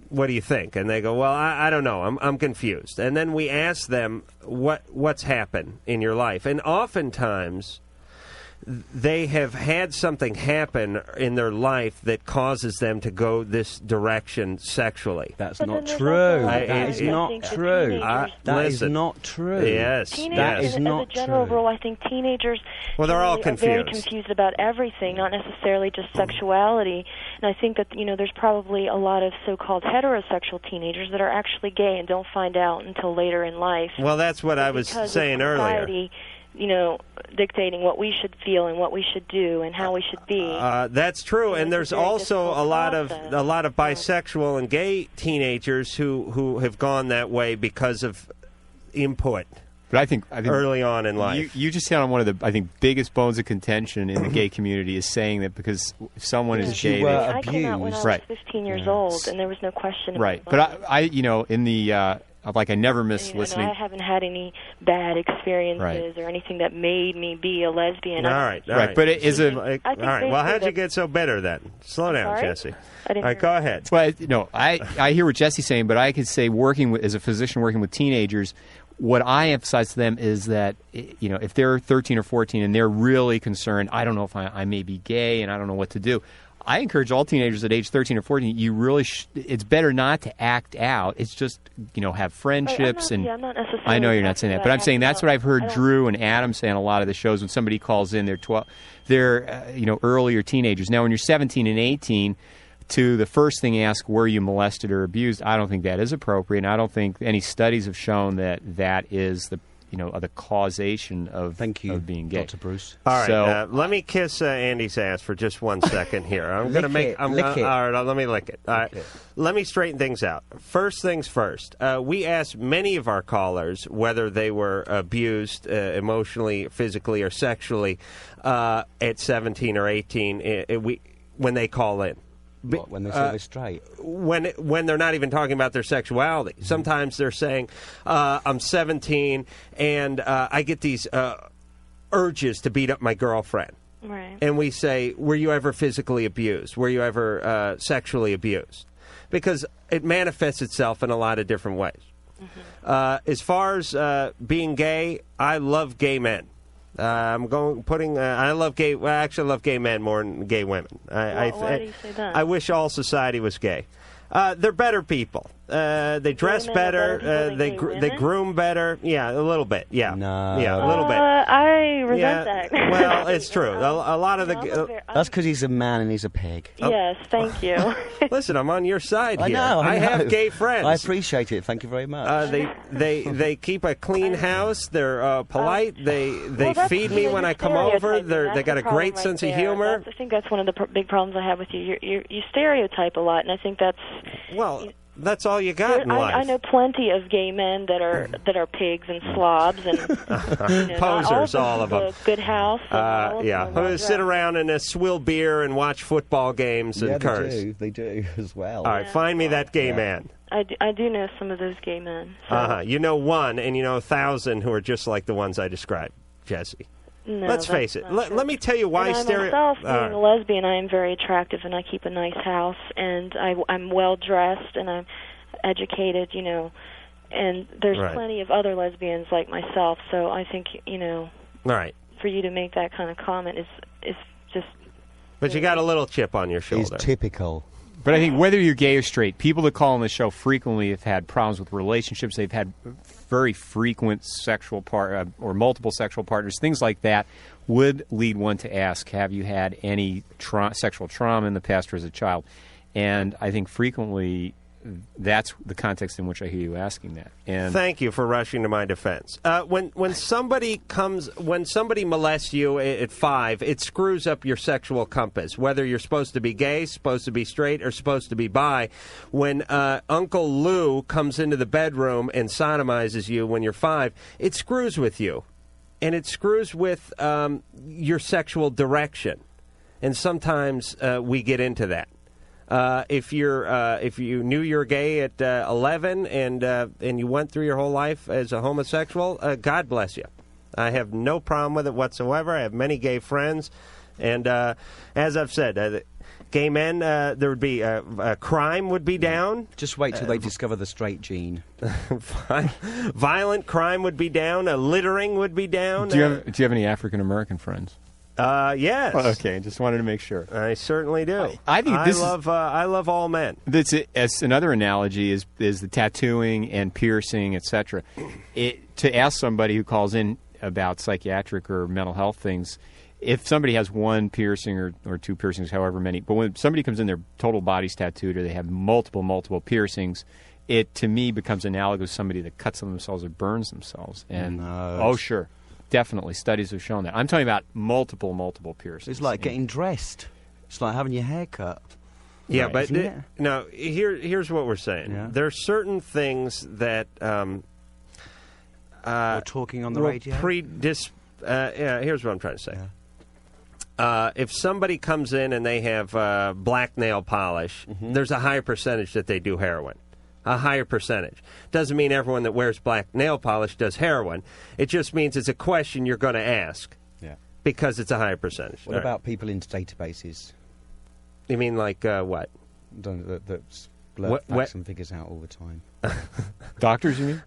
J: what do you think? And they go, well, I don't know. I'm confused. And then we ask them, what's happened in your life? And oftentimes they have had something happen in their life that causes them to go this direction sexually.
K: That's not true. That is not true. That is not true.
J: Yes.
E: Teenagers,
K: that is not
E: as a general
K: true.
E: rule, I think teenagers
J: they're all
E: are very
J: confused.
E: confused about everything, not necessarily just sexuality. And I think that, there's probably a lot of so-called heterosexual teenagers that are actually gay and don't find out until later in life.
J: Well, that's what I was saying earlier.
E: Dictating what we should feel and what we should do and how we should be.
J: That's true, and there's also a lot of bisexual and gay teenagers who have gone that way because of input.
L: But I think
J: early on in life,
L: you just hit on one of the biggest bones of contention in the gay community is saying that because if someone is gay,
E: I came out when I was 15 years old, and there was no question.
L: Right, but I in the. I never miss listening.
E: I haven't had any bad experiences or anything that made me be a lesbian.
J: All right.
L: But it is
J: all right. Well, how'd you get so bitter then? Slow down, Jesse. All right, go ahead.
L: Well, I hear what Jesse's saying, but I could say as a physician working with teenagers, what I emphasize to them is that if they're 13 or 14 and they're really concerned, I don't know if I may be gay and I don't know what to do. I encourage all teenagers at age 13 or 14, you really it's better not to act out. It's just, have friendships.
E: I'm not necessarily
L: I know you're not saying that, but I'm saying that's what I've heard Drew and Adam say on a lot of the shows when somebody calls in, they're earlier teenagers. Now, when you're 17 and 18, to the first thing you ask, were you molested or abused? I don't think that is appropriate, and I don't think any studies have shown that is the causation of being gay.
K: Dr. Bruce.
J: All right, so, let me kiss Andy's ass for just 1 second here. I'm going to make.
K: Lick it.
J: All right, let me lick it. All right, let me straighten things out. First things first. We asked many of our callers whether they were abused emotionally, physically, or sexually at 17 or 18. When they call in.
K: When they say they're straight?
J: When they're not even talking about their sexuality. Sometimes they're saying, I'm 17 and I get these urges to beat up my girlfriend.
E: Right.
J: And we say, were you ever physically abused? Were you ever sexually abused? Because it manifests itself in a lot of different ways. Mm-hmm. As far as being gay, I love gay men. I love gay. Well, I actually love gay men more than gay women.
E: Why do you say that?
J: I wish all society was gay. They're better people. They dress better. They groom better. Yeah, a little bit. Yeah, a little bit.
E: I resent that.
J: Well, it's true. A lot of the.
K: That's because he's a man and he's a pig.
E: Yes, thank you.
J: Listen, I'm on your side here.
K: I know.
J: I have gay friends.
K: I appreciate it. Thank you very much.
J: They keep a clean house. They're polite. They feed me when I come over. They got a great sense of humor.
E: I think that's one of the big problems I have with you. You stereotype a lot, and I think that's.
J: Well, that's all you got in life.
E: I know plenty of gay men that are pigs and slobs and
J: posers, all of them.
E: Good house.
J: Who sit around and swill beer and watch football games and curse.
K: They do as well.
J: All right, find me that gay man.
E: I do know some of those gay men. So.
J: You know one, and you know 1,000 who are just like the ones I described, Jesse.
E: No,
J: let's face it. Let me tell you why
E: myself, being a lesbian, I am very attractive, and I keep a nice house, and I'm well dressed, and I'm educated, and there's plenty of other lesbians like myself. So I think
J: right.
E: For you to make that kind of comment is just.
J: But you got a little chip on your shoulder.
K: It's typical.
L: But I think whether you're gay or straight, people that call on the show frequently have had problems with relationships. They've had very frequent sexual or multiple sexual partners. Things like that would lead one to ask, have you had any sexual trauma in the past or as a child? And I think frequently that's the context in which I hear you asking that. And
J: thank you for rushing to my defense. When somebody molests you at 5, it screws up your sexual compass. Whether you're supposed to be gay, supposed to be straight, or supposed to be bi. When Uncle Lou comes into the bedroom and sodomizes you when you're 5, it screws with you, and it screws with your sexual direction. And sometimes we get into that. If you knew you're gay at 11 and you went through your whole life as a homosexual, God bless you. I have no problem with it whatsoever. I have many gay friends. And as I've said, gay men, there would be crime would be down.
K: Just wait till they discover the straight gene.
J: Violent crime would be down. Littering would be down.
L: Do you have any African American friends?
J: Yes.
L: Oh, okay, just wanted to make sure.
J: I certainly do.
L: I think
J: I love all men.
L: As another analogy is the tattooing and piercing, etc. To ask somebody who calls in about psychiatric or mental health things, if somebody has one piercing or two piercings, however many, but when somebody comes in, their total body's tattooed or they have multiple piercings, it to me becomes analogous to somebody that cuts themselves or burns themselves. And oh, sure. Definitely, studies have shown that. I'm talking about multiple piercings.
K: It's like getting dressed. It's like having your hair cut.
J: Yeah,
K: right,
J: but no. Here's what we're saying. Yeah. There are certain things that
K: we're talking on the radio.
J: Here's what I'm trying to say. Yeah. If somebody comes in and they have black nail polish, there's a higher percentage that they do heroin. A higher percentage. Doesn't mean everyone that wears black nail polish does heroin. It just means it's a question you're going to ask.
K: Yeah.
J: Because it's a higher percentage.
K: What about people in databases?
J: You mean like what?
K: That's blurt facts and figures out all the time.
L: Doctors, you mean?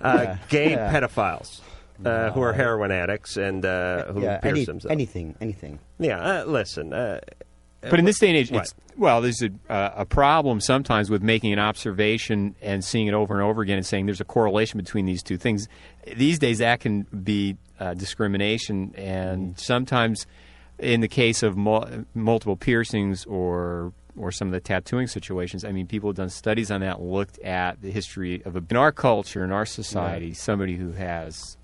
J: Gay pedophiles who are heroin addicts and who pierce themselves.
K: Anything.
J: Yeah, listen.
L: But in this day and age, there's a problem sometimes with making an observation and seeing it over and over again and saying there's a correlation between these two things. These days, that can be discrimination, and sometimes in the case of multiple piercings or some of the tattooing situations, I mean, people have done studies on that, looked at the history of in our culture, in our society, somebody who has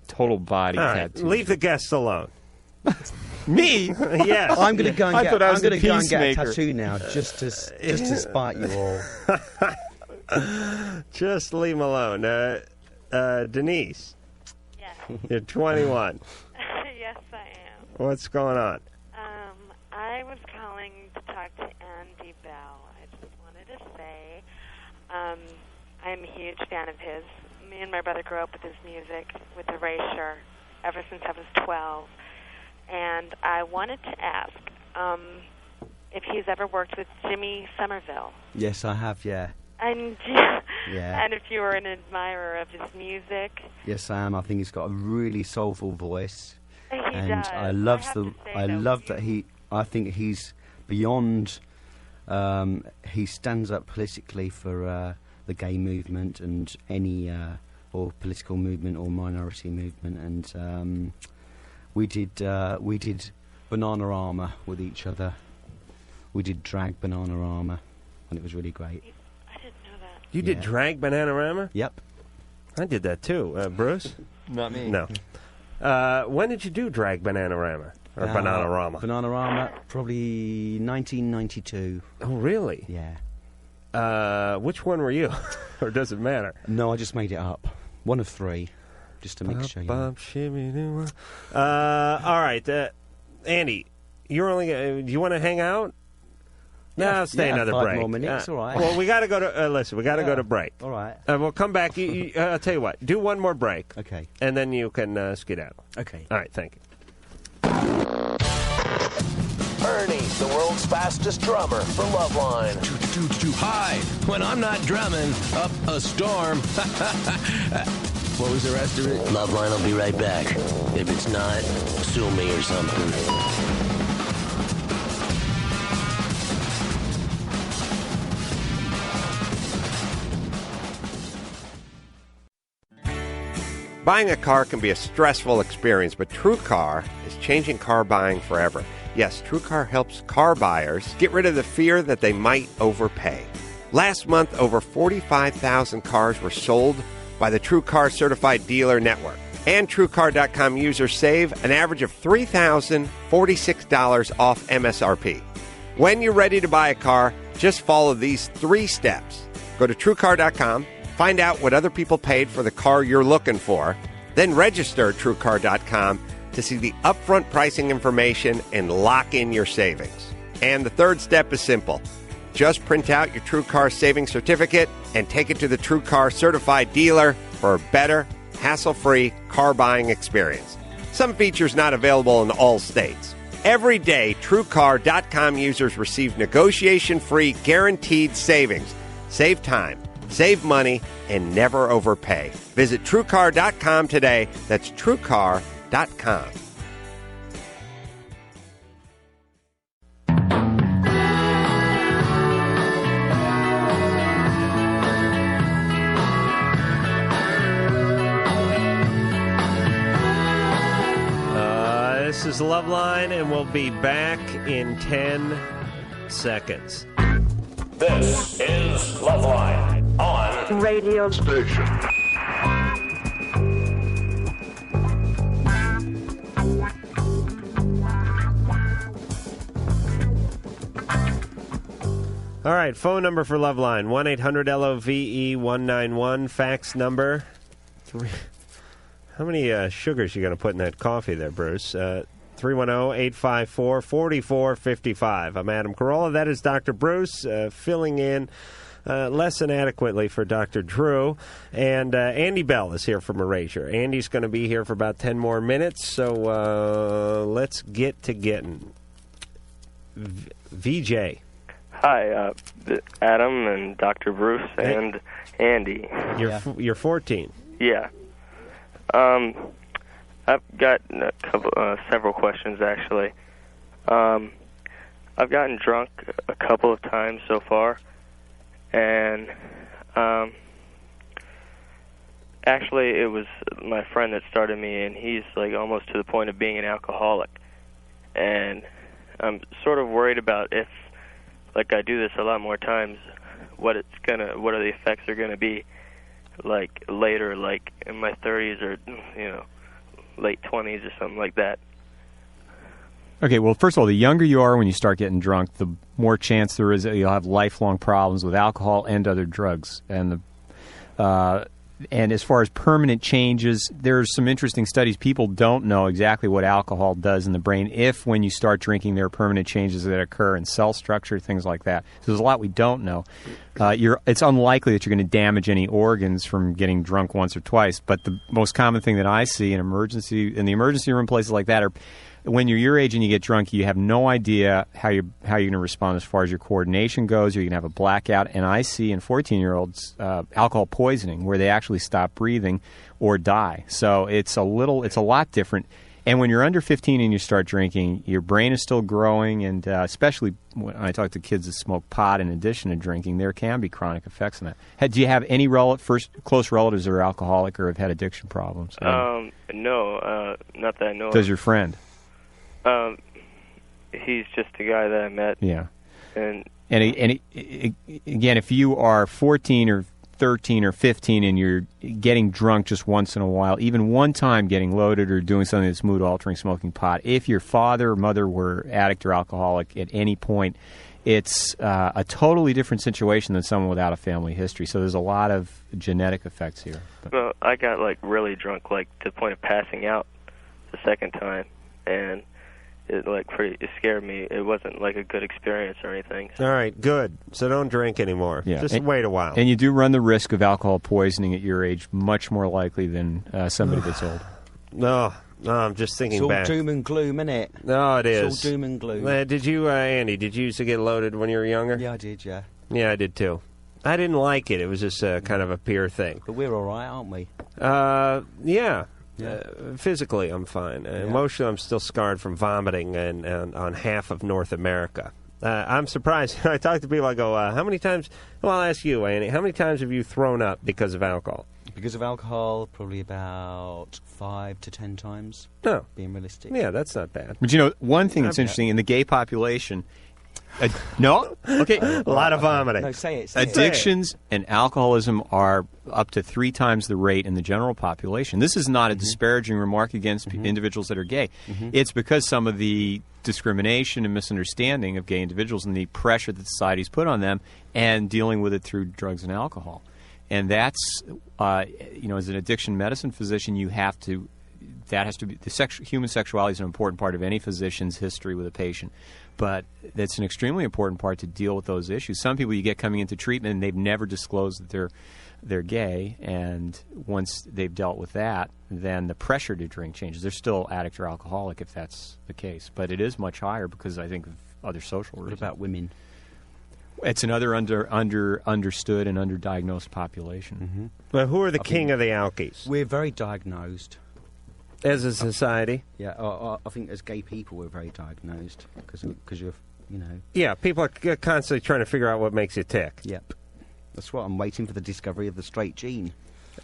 L: total body tattoos.
J: Leave the guests alone.
L: Me?
J: Yes.
K: I'm going to go and get a tattoo now, just to spite you all.
J: Just leave them alone. Denise.
F: Yes.
J: You're 21.
F: Yes, I am.
J: What's going on?
F: I was calling to talk to Andy Bell. I just wanted to say I'm a huge fan of his. Me and my brother grew up with his music, with Erasure, ever since I was 12. And I wanted to ask if he's ever worked with Jimmy Somerville.
K: Yes, I have, yeah.
F: And and if you were an admirer of his music.
K: Yes, I am. I think he's got a really soulful voice.
F: He
K: and
F: does.
K: I think he's beyond. He stands up politically for the gay movement and any or political movement or minority movement, and we did Bananarama with each other. We did drag Bananarama, and it was really great.
F: I didn't know that.
J: You did drag Bananarama?
K: Yep.
J: I did that too. Bruce?
L: Not me.
J: No. When did you do drag Bananarama? Or Bananarama?
K: Bananarama, probably 1992.
J: Oh, really?
K: Yeah.
J: Which one were you? Or does it matter?
K: No, I just made it up. One of three. Just a mixture.
J: All right. Andy, you're only. Do you want to hang out? No, I'll stay another
K: 5
J: break.
K: more minutes, all right.
J: Well, we got to go to. Listen, we got to go to break.
K: All right.
J: We'll come back. I'll tell you what. Do one more break.
K: Okay.
J: And then you can skedaddle.
K: Okay.
J: All right. Thank you.
D: Ernie, the world's fastest drummer for Loveline.
G: Hi. When I'm not drumming up a storm. What was the rest of it?
H: Loveline will be right back. If it's not, sue me or something.
X: Buying a car can be a stressful experience, but TrueCar is changing car buying forever. Yes, TrueCar helps car buyers get rid of the fear that they might overpay. Last month, over 45,000 cars were sold by the TrueCar Certified Dealer Network. And TrueCar.com users save an average of $3,046 off MSRP. When you're ready to buy a car, just follow these 3 steps. Go to TrueCar.com, find out what other people paid for the car you're looking for, then register at TrueCar.com to see the upfront pricing information and lock in your savings. And the 3rd step is simple. Just print out your TrueCar savings certificate and take it to the TrueCar Certified Dealer for a better, hassle-free car buying experience. Some features not available in all states. Every day, TrueCar.com users receive negotiation-free guaranteed savings. Save time, save money, and never overpay. Visit TrueCar.com today. That's TrueCar.com.
J: This is Loveline, and we'll be back in 10 seconds.
D: This is Loveline on
P: Radio
D: Station.
J: All right, phone number for Loveline, 1-800-LOVE-191. Fax number, How many sugars you going to put in that coffee there, Bruce? 310-854-4455. I'm Adam Carolla. That is Dr. Bruce filling in less than adequately for Dr. Drew. And Andy Bell is here from Erasure. Andy's going to be here for about 10 more minutes, so let's get to getting. VJ.
I: Hi, Adam and Dr. Bruce and Andy.
J: You're 14.
I: Yeah. I've got several questions, actually. I've gotten drunk a couple of times so far, and actually it was my friend that started me, and he's like almost to the point of being an alcoholic. And I'm sort of worried about if, like, I do this a lot more times, what are the effects are gonna be, like later, like in my 30s or late 20s or something like that.
L: Okay, well, first of all, the younger you are when you start getting drunk, the more chance there is that you'll have lifelong problems with alcohol and other drugs. And as far as permanent changes, there's some interesting studies. People don't know exactly what alcohol does in the brain. If when you start drinking, there are permanent changes that occur in cell structure, things like that. So there's a lot we don't know. It's unlikely that you're going to damage any organs from getting drunk once or twice. But the most common thing that I see in the emergency room, places like that, are when you're your age and you get drunk, you have no idea how you're going to respond as far as your coordination goes. You're going to have a blackout. And I see in 14-year-olds alcohol poisoning, where they actually stop breathing or die. So it's a lot different. And when you're under 15 and you start drinking, your brain is still growing, and especially when I talk to kids that smoke pot in addition to drinking, there can be chronic effects in that. Do you have any close relatives that are alcoholic or have had addiction problems?
I: No, not that I know of.
L: Does your friend?
I: He's just a guy that I met.
L: Yeah.
I: And
L: again, if you are 14 or 13 or 15 and you're getting drunk just once in a while, even one time getting loaded or doing something that's mood-altering, smoking pot, if your father or mother were addict or alcoholic at any point, it's a totally different situation than someone without a family history. So there's a lot of genetic effects here.
I: Well, I got really drunk, to the point of passing out the second time, and it scared me. It wasn't a good experience or anything.
J: All right, good. So don't drink anymore.
L: Yeah.
J: Just wait a while.
L: And you do run the risk of alcohol poisoning at your age much more likely than somebody that's old.
J: No, I'm just thinking back.
K: It's all doom and gloom, isn't it?
J: No, it is.
K: It's all doom and gloom.
J: Did you, Andy, did you used to get loaded when you were younger?
K: Yeah, I did, yeah.
J: Yeah, I did too. I didn't like it. It was just kind of a peer thing.
K: But we're all right, aren't we?
J: Yeah. Physically, I'm fine. Emotionally, I'm still scarred from vomiting on half of North America. I'm surprised. I talk to people, I go, how many times... Well, I'll ask you, Andy, how many times have you thrown up because of alcohol?
K: Because of alcohol, probably about 5 to 10 times.
J: No.
K: Being realistic.
J: Yeah, that's not bad.
L: But one thing that's interesting, in the gay population... no? Okay.
J: A lot of vomiting.
K: No, say it.
L: Addictions and alcoholism are up to 3 times the rate in the general population. This is not a disparaging remark against individuals that are gay. It's because some of the discrimination and misunderstanding of gay individuals and the pressure that society's put on them and dealing with it through drugs and alcohol. And that's, as an addiction medicine physician, that has to be, human sexuality is an important part of any physician's history with a patient. But that's an extremely important part to deal with those issues. Some people you get coming into treatment and they've never disclosed that they're they're gay, and once they've dealt with that, then the pressure to drink changes. They're still addict or alcoholic if that's the case, but it is much higher because I think of other social reasons.
K: What about women?
L: It's another understood and underdiagnosed population.
K: Mm-hmm.
J: Well, who are the king of the alkies?
K: We're very diagnosed.
J: As a society?
K: Yeah, I think as gay people we're very diagnosed because you're, you know...
J: Yeah, people are constantly trying to figure out what makes you tick.
K: Yep. That's what I'm waiting for, the discovery of the straight gene.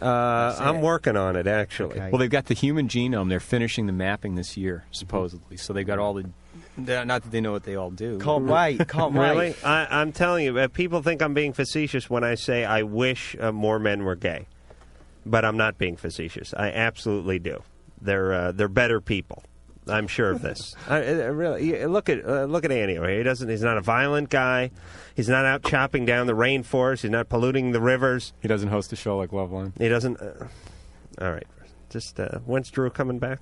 J: I'm working on it, actually.
K: Okay.
L: Well, they've got the human genome. They're finishing the mapping this year, supposedly. So they've got all the... Not that they know what they all do.
K: Can't wait.
J: Really? I'm telling you, people think I'm being facetious when I say I wish more men were gay. But I'm not being facetious. I absolutely do. They're better people. I'm sure of this. Really, look at Andy. He's not a violent guy. He's not out chopping down the rainforest. He's not polluting the rivers.
L: He doesn't host a show like Loveline.
J: He doesn't. All right. Just when's Drew coming back?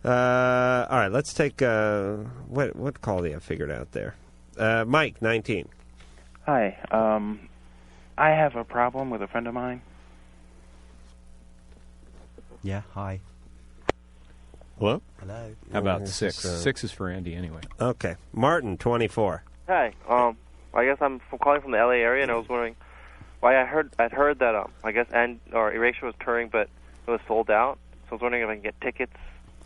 J: All right. Let's take what call do you have figured out there? Mike, 19.
M: Hi. I have a problem with a friend of mine.
K: Yeah. Hi.
L: Hello?
K: Hello.
L: How about 6? 6 is for Andy, anyway.
J: Okay. Martin, 24.
I: Hi. I guess I'm calling from the LA area, and I was wondering why I'd heard that I guess Erasure was touring, but it was sold out. So I was wondering if I can get tickets.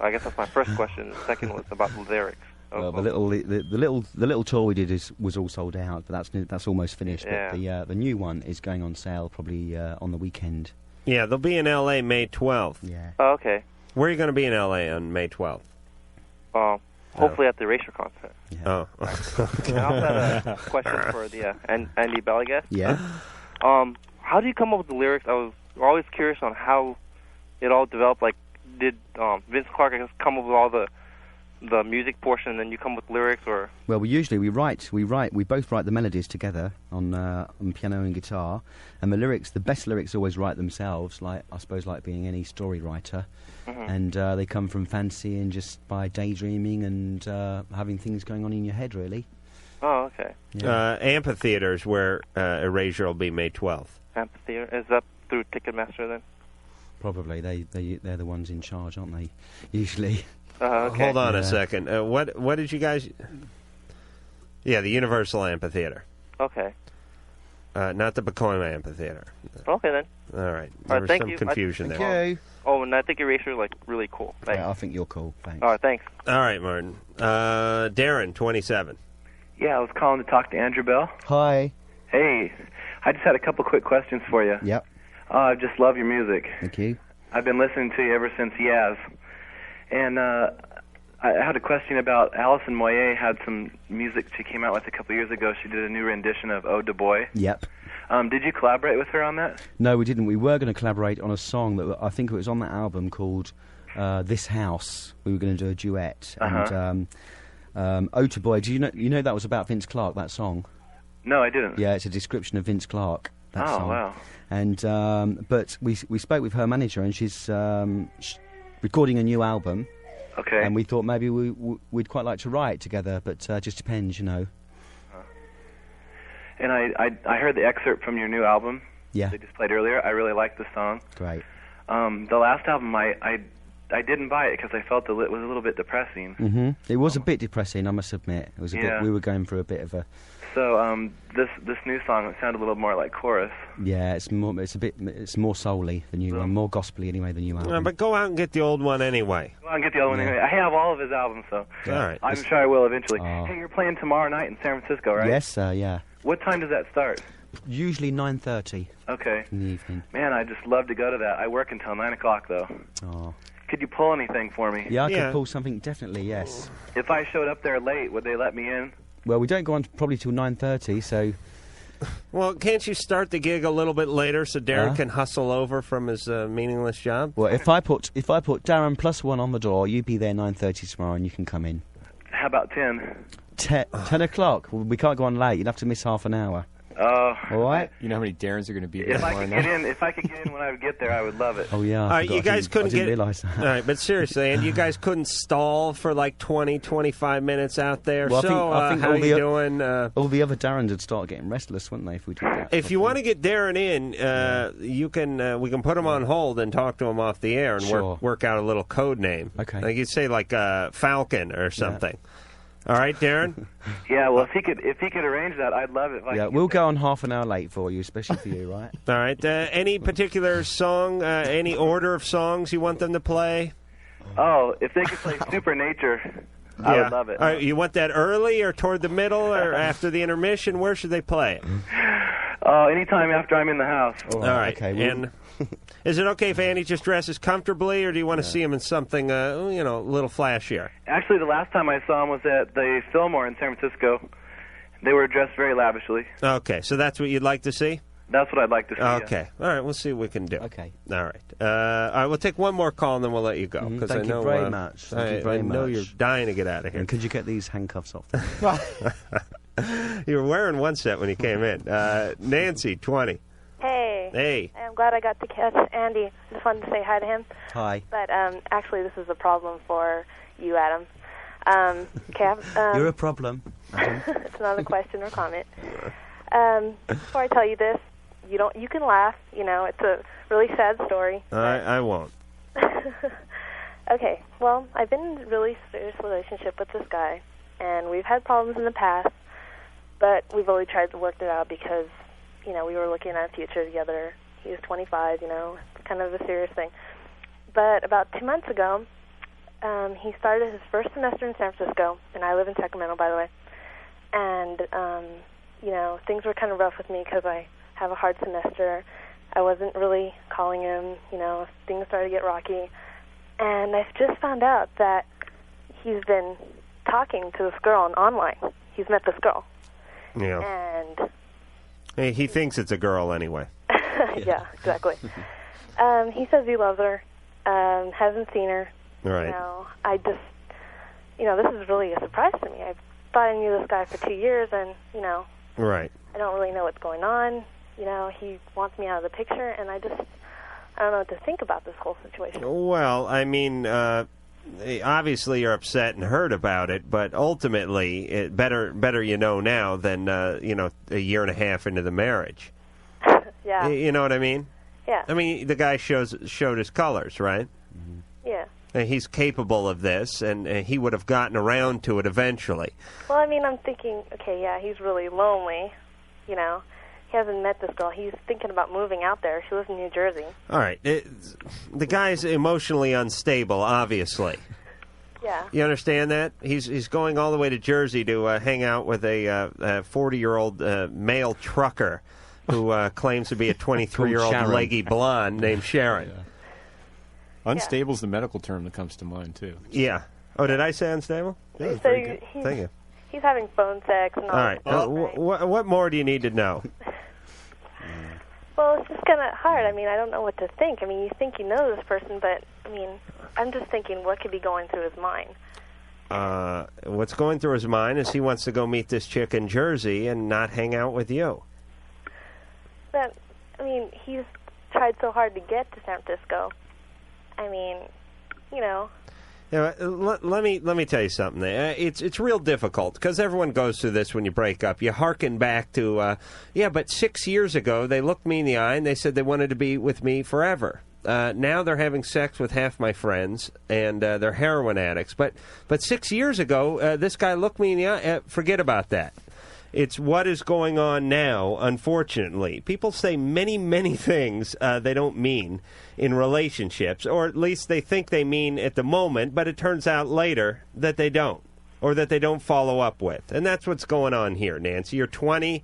I: I guess that's my first question. The second was about the lyrics.
K: Well, the little tour we did was all sold out, but that's almost finished.
I: Yeah.
K: But the new one is going on sale probably on the weekend.
J: Yeah, they'll be in L.A. May 12th.
K: Yeah.
I: Oh, okay.
J: Where are you going to be in L.A. on May 12th?
I: Hopefully at the Erasure concert.
J: Yeah. Oh.
I: And I also had a question for the Andy Bell, I guess.
K: Yeah.
I: How do you come up with the lyrics? I was always curious on how it all developed. Like, did Vince Clarke, I guess, come up with all the music portion, and then you come with lyrics, or?
K: Well, we both write the melodies together on piano and guitar, and the best lyrics always write themselves, like being any story writer, and they come from fancy and just by daydreaming and having things going on in your head, really.
I: Oh, okay.
J: Yeah. Amphitheater is where Erasure will be May 12th.
I: Amphitheater? Is that through Ticketmaster then?
K: Probably. They're the ones in charge, aren't they? Usually.
I: Okay.
J: Hold on a second. What did you guys... Yeah, the Universal Amphitheater.
I: Okay.
J: Not the Bacoima Amphitheater.
I: Okay, then.
J: All right.
I: All right,
J: There was
I: thank
J: some
I: you.
J: confusion there.
K: Okay.
I: Oh, and I think Erasure is, really cool. Thanks.
K: Yeah, I think you're cool. Thanks.
I: All right, thanks.
J: All right, Martin. Darren, 27.
N: Yeah, I was calling to talk to Andrew Bell.
K: Hi.
N: Hey, I just had a couple quick questions for you.
K: Yep.
N: I just love your music.
K: Thank you.
N: I've been listening to you ever since Yaz. And I had a question about Alison Moyet had some music she came out with a couple years ago. She did a new rendition of Ode to Boy.
K: Yep.
N: Did you collaborate with her on that?
K: No, we didn't. We were going to collaborate on a song that I think it was on that album called This House. We were going to do a duet. And Ode to Boy, do you know that was about Vince Clarke, that song?
N: No, I didn't.
K: Yeah, it's a description of Vince Clarke, that song.
N: Oh, wow.
K: And but we spoke with her manager, and she's recording a new album.
N: Okay.
K: And we thought maybe we'd quite like to write together, but just depends, you know.
N: And I heard the excerpt from your new album.
K: Yeah.
N: They just played earlier. I really liked the song.
K: Great.
N: The last album, I didn't buy it because I felt it was a little bit depressing.
K: Mm-hmm. It was a bit depressing, I must admit. It was a
N: Yeah.
K: bit. We were going through a bit of a.
N: So this new song, it sounded a little more like chorus.
K: Yeah, it's more soul-y, the new one, more gospel-y anyway, the new album.
J: But go out and get the old one anyway.
N: Well, I'll get the other one anyway. I have all of his albums, so
J: All right.
N: I'm sure I will eventually. Hey, you're playing tomorrow night in San Francisco, right?
K: Yes, yeah.
N: What time does that start?
K: Usually 9:30.
N: Okay.
K: In the evening.
N: Man, I'd just love to go to that. I work until 9 o'clock, though.
K: Oh.
N: Could you pull anything for me?
K: Yeah, I could pull something, definitely, yes.
N: If I showed up there late, would they let me in?
K: Well, we don't go on probably till 9:30, so...
J: Well, can't you start the gig a little bit later so Darren can hustle over from his meaningless job?
K: Well, if I put Darren +1 on the door, you be there 9:30 tomorrow and you can come in.
N: How about 10?
K: 10 o'clock? Well, we can't go on late. You'd have to miss half an hour. All right.
L: You know how many Darrens are going to be there?
N: If I could get in when I would get there, I would love it.
K: Oh yeah.
J: All right, you guys couldn't
K: I didn't
J: get.
K: realise that.
J: All right, but seriously, and you guys couldn't stall for like 20, 25 minutes out there.
K: Well,
J: so,
K: I think
J: how
K: all
J: are you
K: the
J: doing?
K: All the other Darrens would start getting restless, wouldn't they, if we did that?
J: If you want to get Darren in, you can. We can put him on hold and talk to him off the air and
K: Sure.
J: work out a little code name.
K: Okay.
J: Like you'd say, like Falcon or something. All right, Darren.
N: Yeah, well, if he could arrange that, I'd love it. If I
K: Yeah,
N: could
K: we'll
N: get
K: go on half an hour late for you, especially for you, right?
J: All right. Any particular song? Any order of songs you want them to play?
N: there. Oh, if they could play Supernature, I would love it.
J: All right, you want that early or toward the middle or after the intermission? Where should they play it?
N: Anytime after I'm in the house.
J: All right.
K: Okay,
J: and is it okay if Andy just dresses comfortably, or do you want to see him in something, a little flashier?
N: Actually, the last time I saw him was at the Fillmore in San Francisco. They were dressed very lavishly.
J: Okay, so that's what you'd like to see?
N: That's what I'd like to see.
J: Okay. All right, we'll see what we can do.
K: Okay.
J: All right. All right, we'll take one more call, and then we'll let you go. Because
K: Thank
J: I know,
K: you very much. Thank you very
J: I know
K: much.
J: you're dying to get out of here.
K: And could you get these handcuffs off?
J: You were wearing one set when you came in. Nancy, 20.
O: Hey.
J: Hey.
O: I'm glad I got to catch Andy. It's fun to say hi to him.
K: Hi.
O: But actually, this is a problem for you, Adam.
K: You're a problem.
O: It's not a question or comment. Before I tell you this, you can laugh. It's a really sad story.
J: I won't.
O: Okay. Well, I've been in a really serious relationship with this guy, and we've had problems in the past, but we've really tried to work it out because we were looking at a future together. He was 25, kind of a serious thing. But about 2 months ago, he started his first semester in San Francisco, and I live in Sacramento, by the way. And, things were kind of rough with me because I have a hard semester. I wasn't really calling him, things started to get rocky. And I've just found out that he's been talking to this girl online. He's met this girl.
J: Yeah.
O: And
J: Hey, he thinks it's a girl anyway.
O: yeah, exactly. He says he loves her, hasn't seen her.
J: Right.
O: I just, this is really a surprise to me. I thought I knew this guy for 2 years, and,
J: Right.
O: I don't really know what's going on. He wants me out of the picture, and I don't know what to think about this whole situation.
J: Well, I mean, obviously you're upset and hurt about it, but ultimately, better now than, a year and a half into the marriage.
O: Yeah.
J: You know what I mean?
O: Yeah.
J: I mean, the guy showed his colors, right?
O: Yeah.
J: And he's capable of this, and he would have gotten around to it eventually.
O: Well, I mean, I'm thinking, okay, yeah, he's really lonely, He hasn't met this girl. He's thinking about moving out there. She lives in New Jersey.
J: All right. The guy's emotionally unstable, obviously.
O: Yeah.
J: You understand that? He's going all the way to Jersey to hang out with a 40-year-old male trucker who claims to be a 23-year-old leggy blonde named Sharon.
L: Yeah. Unstable's the medical term that comes to mind, too.
J: Yeah. Oh, did I say unstable? Yeah, that's
O: So
J: pretty good. Thank you.
O: He's having phone sex and all.
J: All right. What more do you need to know?
O: Well, it's just kind of hard. I mean, I don't know what to think. I mean, you think you know this person, but, I mean, I'm just thinking what could be going through his mind.
J: What's going through his mind is he wants to go meet this chick in Jersey and not hang out with you.
O: But, I mean, he's tried so hard to get to San Francisco. I mean,
J: Yeah, let me tell you something. It's real difficult because everyone goes through this when you break up. You hearken back to, but 6 years ago they looked me in the eye and they said they wanted to be with me forever. Now they're having sex with half my friends and they're heroin addicts. But 6 years ago, this guy looked me in the eye. Forget about that. It's what is going on now, unfortunately. People say many, many things they don't mean in relationships, or at least they think they mean at the moment, but it turns out later that they don't, or that they don't follow up with. And that's what's going on here, Nancy. You're 20.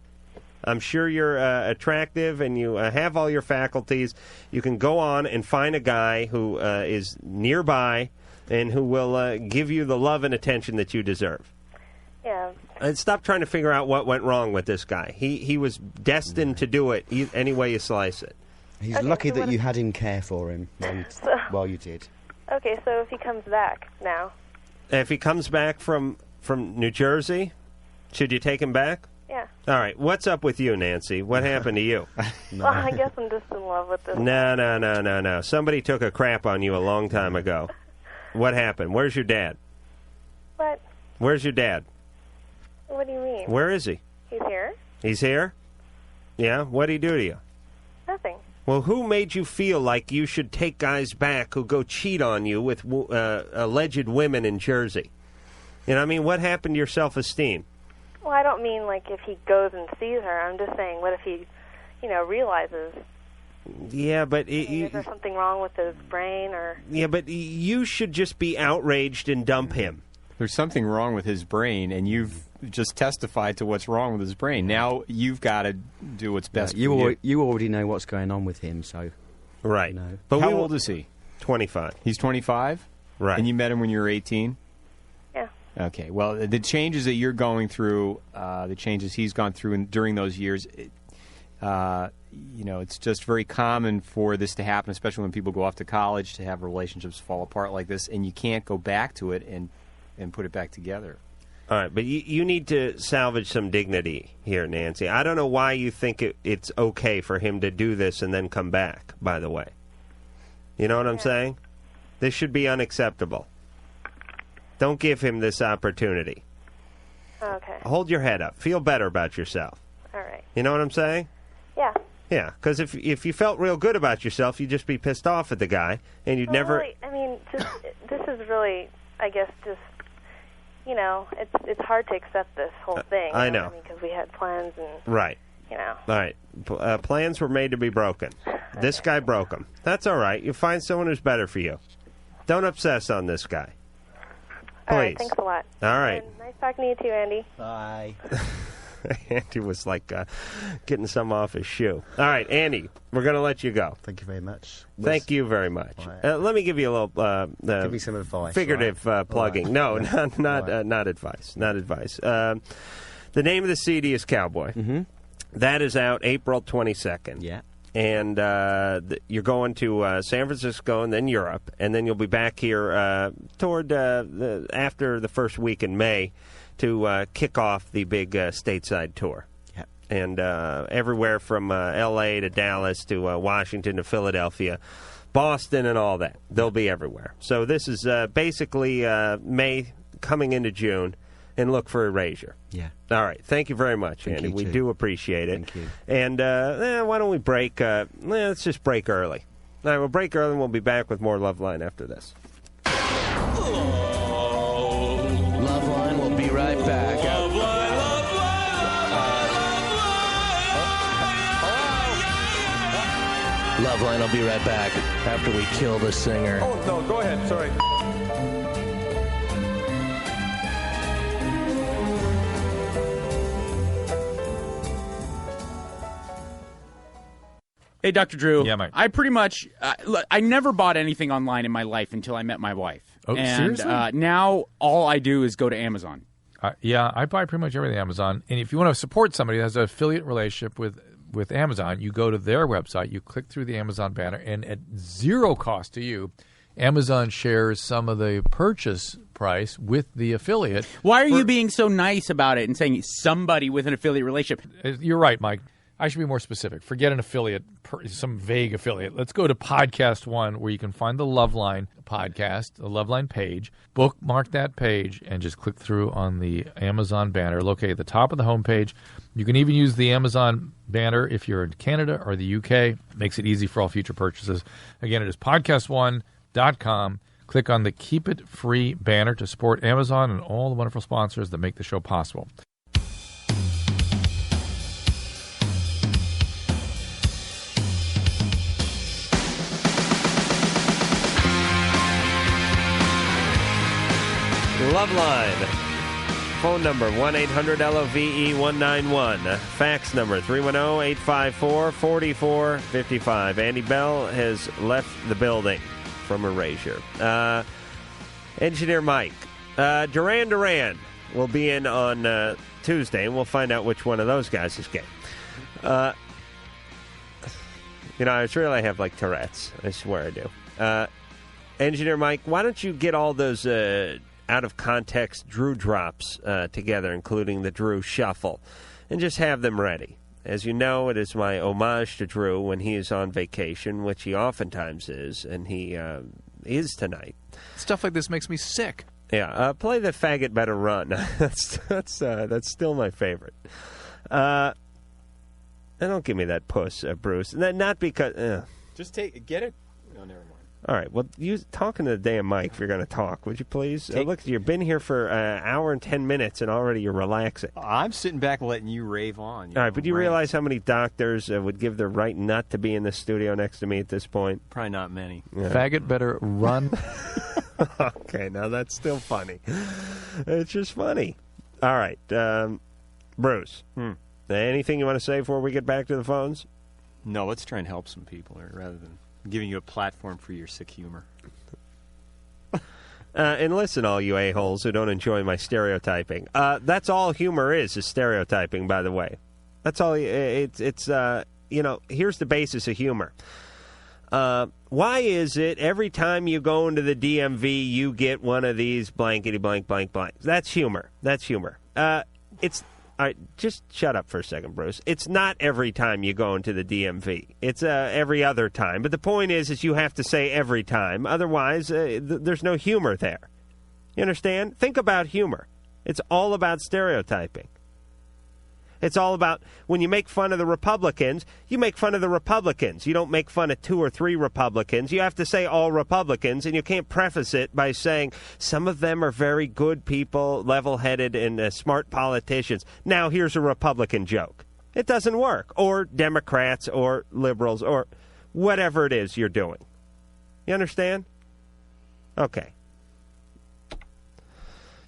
J: I'm sure you're attractive and you have all your faculties. You can go on and find a guy who is nearby and who will give you the love and attention that you deserve.
O: Yeah.
J: And stop trying to figure out what went wrong with this guy. He was destined to do it any way you slice it.
K: He's
O: Okay,
K: lucky
O: so
K: that
O: what
K: you
O: if-
K: had him care for him while you did.
O: Okay, so if he comes back now.
J: If he comes back from New Jersey, should you take him back?
O: Yeah.
J: All right, what's up with you, Nancy? What happened to you?
O: Well, I guess I'm just in love with this.
J: No. Somebody took a crap on you a long time ago. What happened? Where's your dad?
O: What?
J: Where's your dad?
O: What do you mean?
J: Where is he?
O: He's here.
J: He's here? Yeah? What'd he do to you?
O: Nothing.
J: Well, who made you feel like you should take guys back who go cheat on you with alleged women in Jersey? You know what I mean? What happened to your self-esteem?
O: Well, I don't mean like if he goes and sees her. I'm just saying, what if he, realizes?
J: Yeah, but...
O: Is there something wrong with his brain or...
J: Yeah, but you should just be outraged and dump him.
L: There's something wrong with his brain, and you've just testified to what's wrong with his brain. Now you've got to do what's best for you.
K: You already know what's going on with him, so...
J: Right.
K: You know.
J: But
L: how old is he?
J: 25.
L: He's 25?
J: Right.
L: And you met him when you were 18?
O: Yeah.
L: Okay. Well, the changes that you're going through, the changes he's gone through during those years, it's just very common for this to happen, especially when people go off to college, to have relationships fall apart like this, and you can't go back to it and put it back together.
J: All right, but you need to salvage some dignity here, Nancy. I don't know why you think it's okay for him to do this and then come back, by the way. You know what I'm saying? This should be unacceptable. Don't give him this opportunity.
O: Okay.
J: Hold your head up. Feel better about yourself.
O: All right.
J: You know what I'm saying?
O: Yeah.
J: Yeah, because if you felt real good about yourself, you'd just be pissed off at the guy, and you'd never...
O: Really, I mean, this is really, I guess, just... it's hard to accept this whole thing.
J: I know.
O: Because we had plans and...
J: Right.
O: All
J: right. Plans were made to be broken. This guy broke them. That's all right. You find someone who's better for you. Don't obsess on this guy. Please.
O: All right, thanks a lot.
J: All right.
O: And nice talking to you too, Andy.
K: Bye.
J: Andy was like getting some off his shoe. All right, Andy, we're going to let you go.
K: Thank you very much.
J: Thank you very much. Let me give you a little...
K: give me some advice.
J: Figurative plugging. Right. No, not advice. Not advice. The name of the CD is Cowboy.
K: Mm-hmm.
J: That is out April 22nd.
K: Yeah.
J: And you're going to San Francisco and then Europe, and then you'll be back here toward after the first week in May to kick off the big stateside tour.
K: Yeah.
J: And everywhere from L.A. to Dallas to Washington to Philadelphia, Boston and all that. They'll be everywhere. So this is basically May coming into June. And look for Erasure.
K: Yeah.
J: All right. Thank you very much, Andy. We do appreciate it.
K: Thank you.
J: And why don't we break? Let's just break early. All right, we'll break early, and we'll be back with more Loveline after this.
H: Loveline will be right back. Loveline will be right back after we kill the singer.
Q: Oh, no, go ahead. Sorry.
R: Hey, Dr. Drew.
S: Yeah, Mike.
R: I pretty much, look, I never bought anything online in my life until I met my wife.
S: Oh,
R: and,
S: seriously?
R: Now all I do is go to Amazon.
S: Yeah, I buy pretty much everything on Amazon. And if you want to support somebody that has an affiliate relationship with Amazon, you go to their website, you click through the Amazon banner, and at zero cost to you, Amazon shares some of the purchase price with the affiliate.
R: Why are you being so nice about it and saying somebody with an affiliate relationship?
S: You're right, Mike. I should be more specific. Forget an affiliate, some vague affiliate. Let's go to Podcast One, where you can find the Loveline podcast, the Loveline page. Bookmark that page and just click through on the Amazon banner located at the top of the homepage. You can even use the Amazon banner if you're in Canada or the UK. Makes it easy for all future purchases. Again, it is podcastone.com. Click on the Keep It Free banner to support Amazon and all the wonderful sponsors that make the show possible.
J: Loveline. Phone number 1-800-LOVE-191. Fax number 310-854-4455. Andy Bell has left the building from Erasure. Engineer Mike. Duran will be in on Tuesday, and we'll find out which one of those guys is gay. I really have like Tourette's. I swear I do. Engineer Mike, why don't you get all those out-of-context Drew drops together, including the Drew Shuffle, and just have them ready. As you know, it is my homage to Drew when he is on vacation, which he oftentimes is, and he is tonight.
B: Stuff like this makes me sick.
J: Yeah, play the Faggot Better Run. that's still my favorite. And don't give me that puss, Bruce. Not because...
L: Just get it. No, never mind.
J: All right, well, you talking to the damn mic if you're going to talk, would you please? Look, you've been here for an hour and 10 minutes, and already you're relaxing.
L: I'm sitting back letting you rave on.
J: All right, but do you realize how many doctors would give their right nut to be in the studio next to me at this point?
L: Probably not many.
J: Yeah.
S: Faggot better run.
J: Okay, now that's still funny. It's just funny. All right, Bruce, anything you want to say before we get back to the phones?
L: No, let's try and help some people here rather than giving you a platform for your sick humor.
J: And listen, all you a-holes who don't enjoy my stereotyping. That's all humor is stereotyping, by the way. That's all. Here's the basis of humor. Why is it every time you go into the DMV, you get one of these blankety blank blank blanks? That's humor. That's humor. It's... All right, just shut up for a second, Bruce. It's not every time you go into the DMV. It's every other time. But the point is you have to say every time. Otherwise, there's no humor there. You understand? Think about humor. It's all about stereotyping. It's all about when you make fun of the Republicans, you make fun of the Republicans. You don't make fun of 2 or 3 Republicans. You have to say all Republicans, and you can't preface it by saying some of them are very good people, level-headed, and smart politicians. Now here's a Republican joke. It doesn't work. Or Democrats or liberals or whatever it is you're doing. You understand? Okay.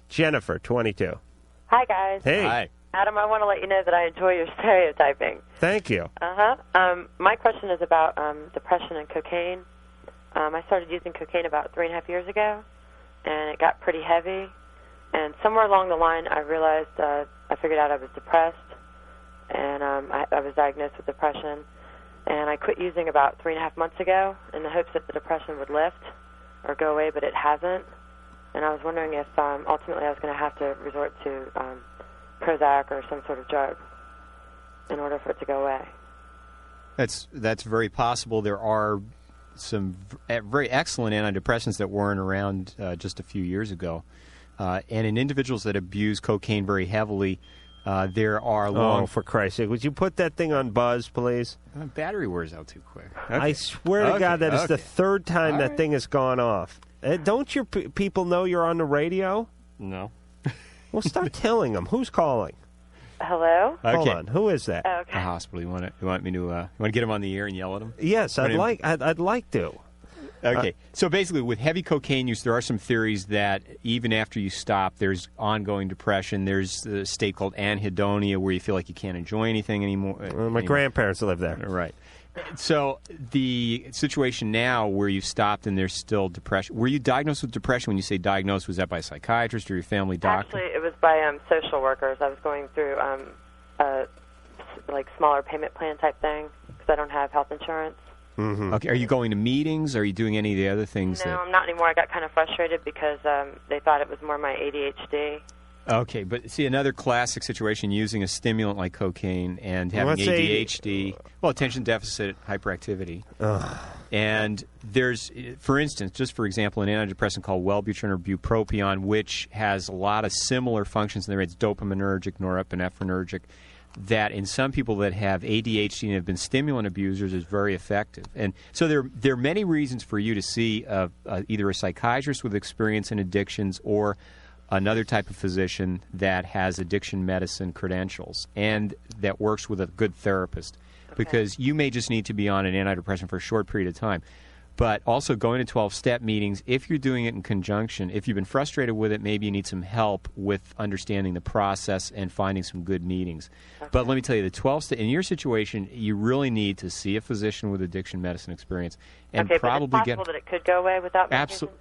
J: Jennifer, 22.
C: Hi, guys.
J: Hey. Hi.
C: Adam, I want to let you know that I enjoy your stereotyping.
J: Thank you.
C: My question is about depression and cocaine. I started using cocaine about 3.5 years ago, and it got pretty heavy. And somewhere along the line, I realized I figured out I was depressed, and I was diagnosed with depression. And I quit using about 3.5 months ago in the hopes that the depression would lift or go away, but it hasn't. And I was wondering if ultimately I was going to have to resort to Prozac or some sort of drug in order for it to go away.
L: That's very possible. There are some very excellent antidepressants that weren't around just a few years ago. And in individuals that abuse cocaine very heavily, there are long...
J: Oh, for Christ's sake. Would you put that thing on buzz, please?
L: Battery wears out too quick. Okay.
J: I swear to God that is the third time that thing has gone off. Don't your people know you're on the radio?
L: No.
J: Well, start telling them. Who's calling?
C: Hello?
L: Okay.
J: Hold on. Who is that?
C: Okay.
L: The hospital. You want me to get him on the air and yell at him?
J: Yes, I'd like to.
L: Okay. So basically, with heavy cocaine use, there are some theories that even after you stop, there's ongoing depression. There's a state called anhedonia where you feel like you can't enjoy anything anymore.
J: My grandparents live there.
L: Right. So the situation now where you've stopped and there's still depression. Were you diagnosed with depression? When you say diagnosed, was that by a psychiatrist or your family doctor?
C: Actually, it was by social workers. I was going through a smaller payment plan type thing because I don't have health insurance.
J: Mm-hmm.
L: Okay. Are you going to meetings? Are you doing any of the other things?
C: No, I'm not anymore. I got kind of frustrated because they thought it was more my ADHD.
L: Okay, but see, another classic situation using a stimulant like cocaine and having ADHD, attention deficit hyperactivity.
J: Ugh.
L: And there's, for instance, just for example, an antidepressant called Wellbutrin or bupropion, which has a lot of similar functions in there. It's dopaminergic, norepinephrinergic, that in some people that have ADHD and have been stimulant abusers is very effective. And so there are many reasons for you to see either a psychiatrist with experience in addictions or another type of physician that has addiction medicine credentials and that works with a good therapist. Because you may just need to be on an antidepressant for a short period of time. But also going to 12-step meetings, if you're doing it in conjunction, if you've been frustrated with it, maybe you need some help with understanding the process and finding some good meetings. Okay. But let me tell you, the 12-step, in your situation, you really need to see a physician with addiction medicine experience. And probably
C: but it's possible that it could go away without medication?
L: Absolutely.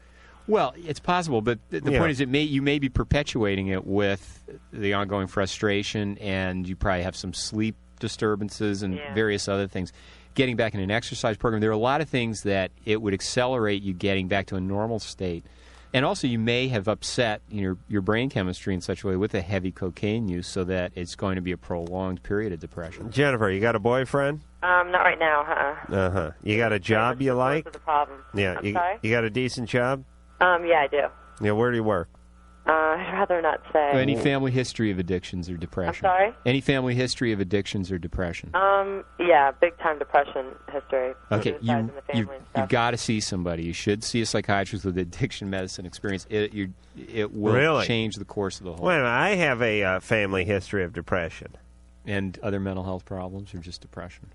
L: Well, it's possible, but the point is you may be perpetuating it with the ongoing frustration, and you probably have some sleep disturbances and various other things. Getting back in an exercise program, there are a lot of things that it would accelerate you getting back to a normal state And also, you may have upset your brain chemistry in such a way with a heavy cocaine use so that it's going to be a prolonged period of depression.
J: Jennifer, you got a boyfriend?
C: Not right now,
J: Uh-huh. You got a job you like?
C: That's the problem.
J: Yeah.
C: I'm sorry?
J: You got a decent job?
C: Yeah, I do.
J: Yeah, where do you work?
C: I'd rather not say.
L: Any family history of addictions or depression?
C: I'm sorry?
L: Any family history of addictions or depression?
C: Yeah, big time depression history.
L: Okay,
C: Suicides in the family and
L: you've
C: stuff.
L: got to see somebody. You should see a psychiatrist with addiction medicine experience. It will
J: Really?
L: change the course of the whole.
J: Wait a minute, I have a family history of depression.
L: And other mental health problems or just depression?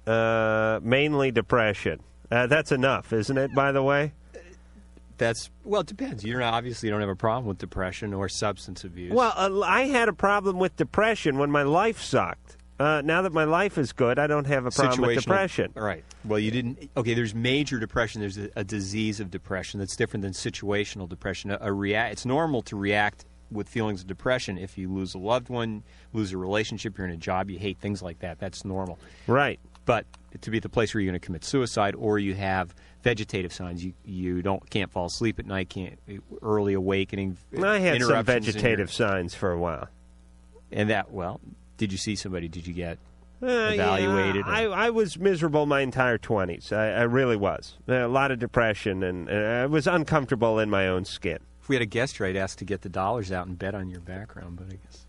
J: Mainly depression. That's enough, isn't it, by the way?
L: Well, it depends. You obviously don't have a problem with depression or substance abuse.
J: Well, I had a problem with depression when my life sucked. Now that my life is good, I don't have a problem with depression.
L: All right. Well, you didn't. Okay, there's major depression. There's a disease of depression that's different than situational depression. It's normal to react with feelings of depression if you lose a loved one, lose a relationship, you're in a job you hate, things like that. That's normal.
J: Right.
L: But to be at the place where you're going to commit suicide, or you have vegetative signs, you can't fall asleep at night, can't early awakening.
J: I had some
L: interruptions
J: vegetative signs for a while.
L: And did you see somebody? Did you get evaluated?
J: Yeah, I was miserable my entire 20s. I really was. A lot of depression, and I was uncomfortable in my own skin.
L: If we had a guest here, I'd ask to get the dollars out and bet on your background, but I guess.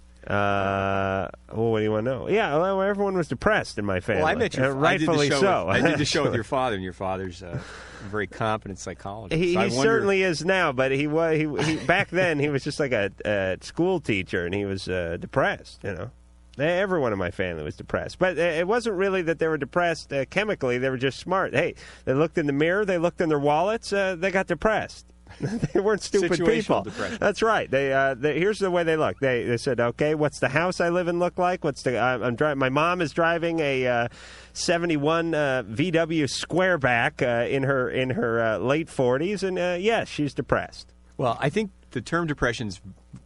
J: What do you want to know? Yeah, well, everyone was depressed in my family.
L: Well, I met your
J: rightfully so.
L: I did the show with your father, and your father's a very competent psychologist.
J: He
L: so
J: certainly is now, but he back then he was just like a school teacher, and he was depressed. Everyone in my family was depressed, but it wasn't really that they were depressed chemically. They were just smart. Hey, they looked in the mirror, they looked in their wallets, they got depressed. They weren't stupid
L: Situational
J: people.
L: depression.
J: That's right. Here's the way they look. They said, okay, what's the house I live in look like? I'm driving. My mom is driving a 71 VW Squareback in her late 40s, and yes, she's depressed.
L: Well, I think the term depression is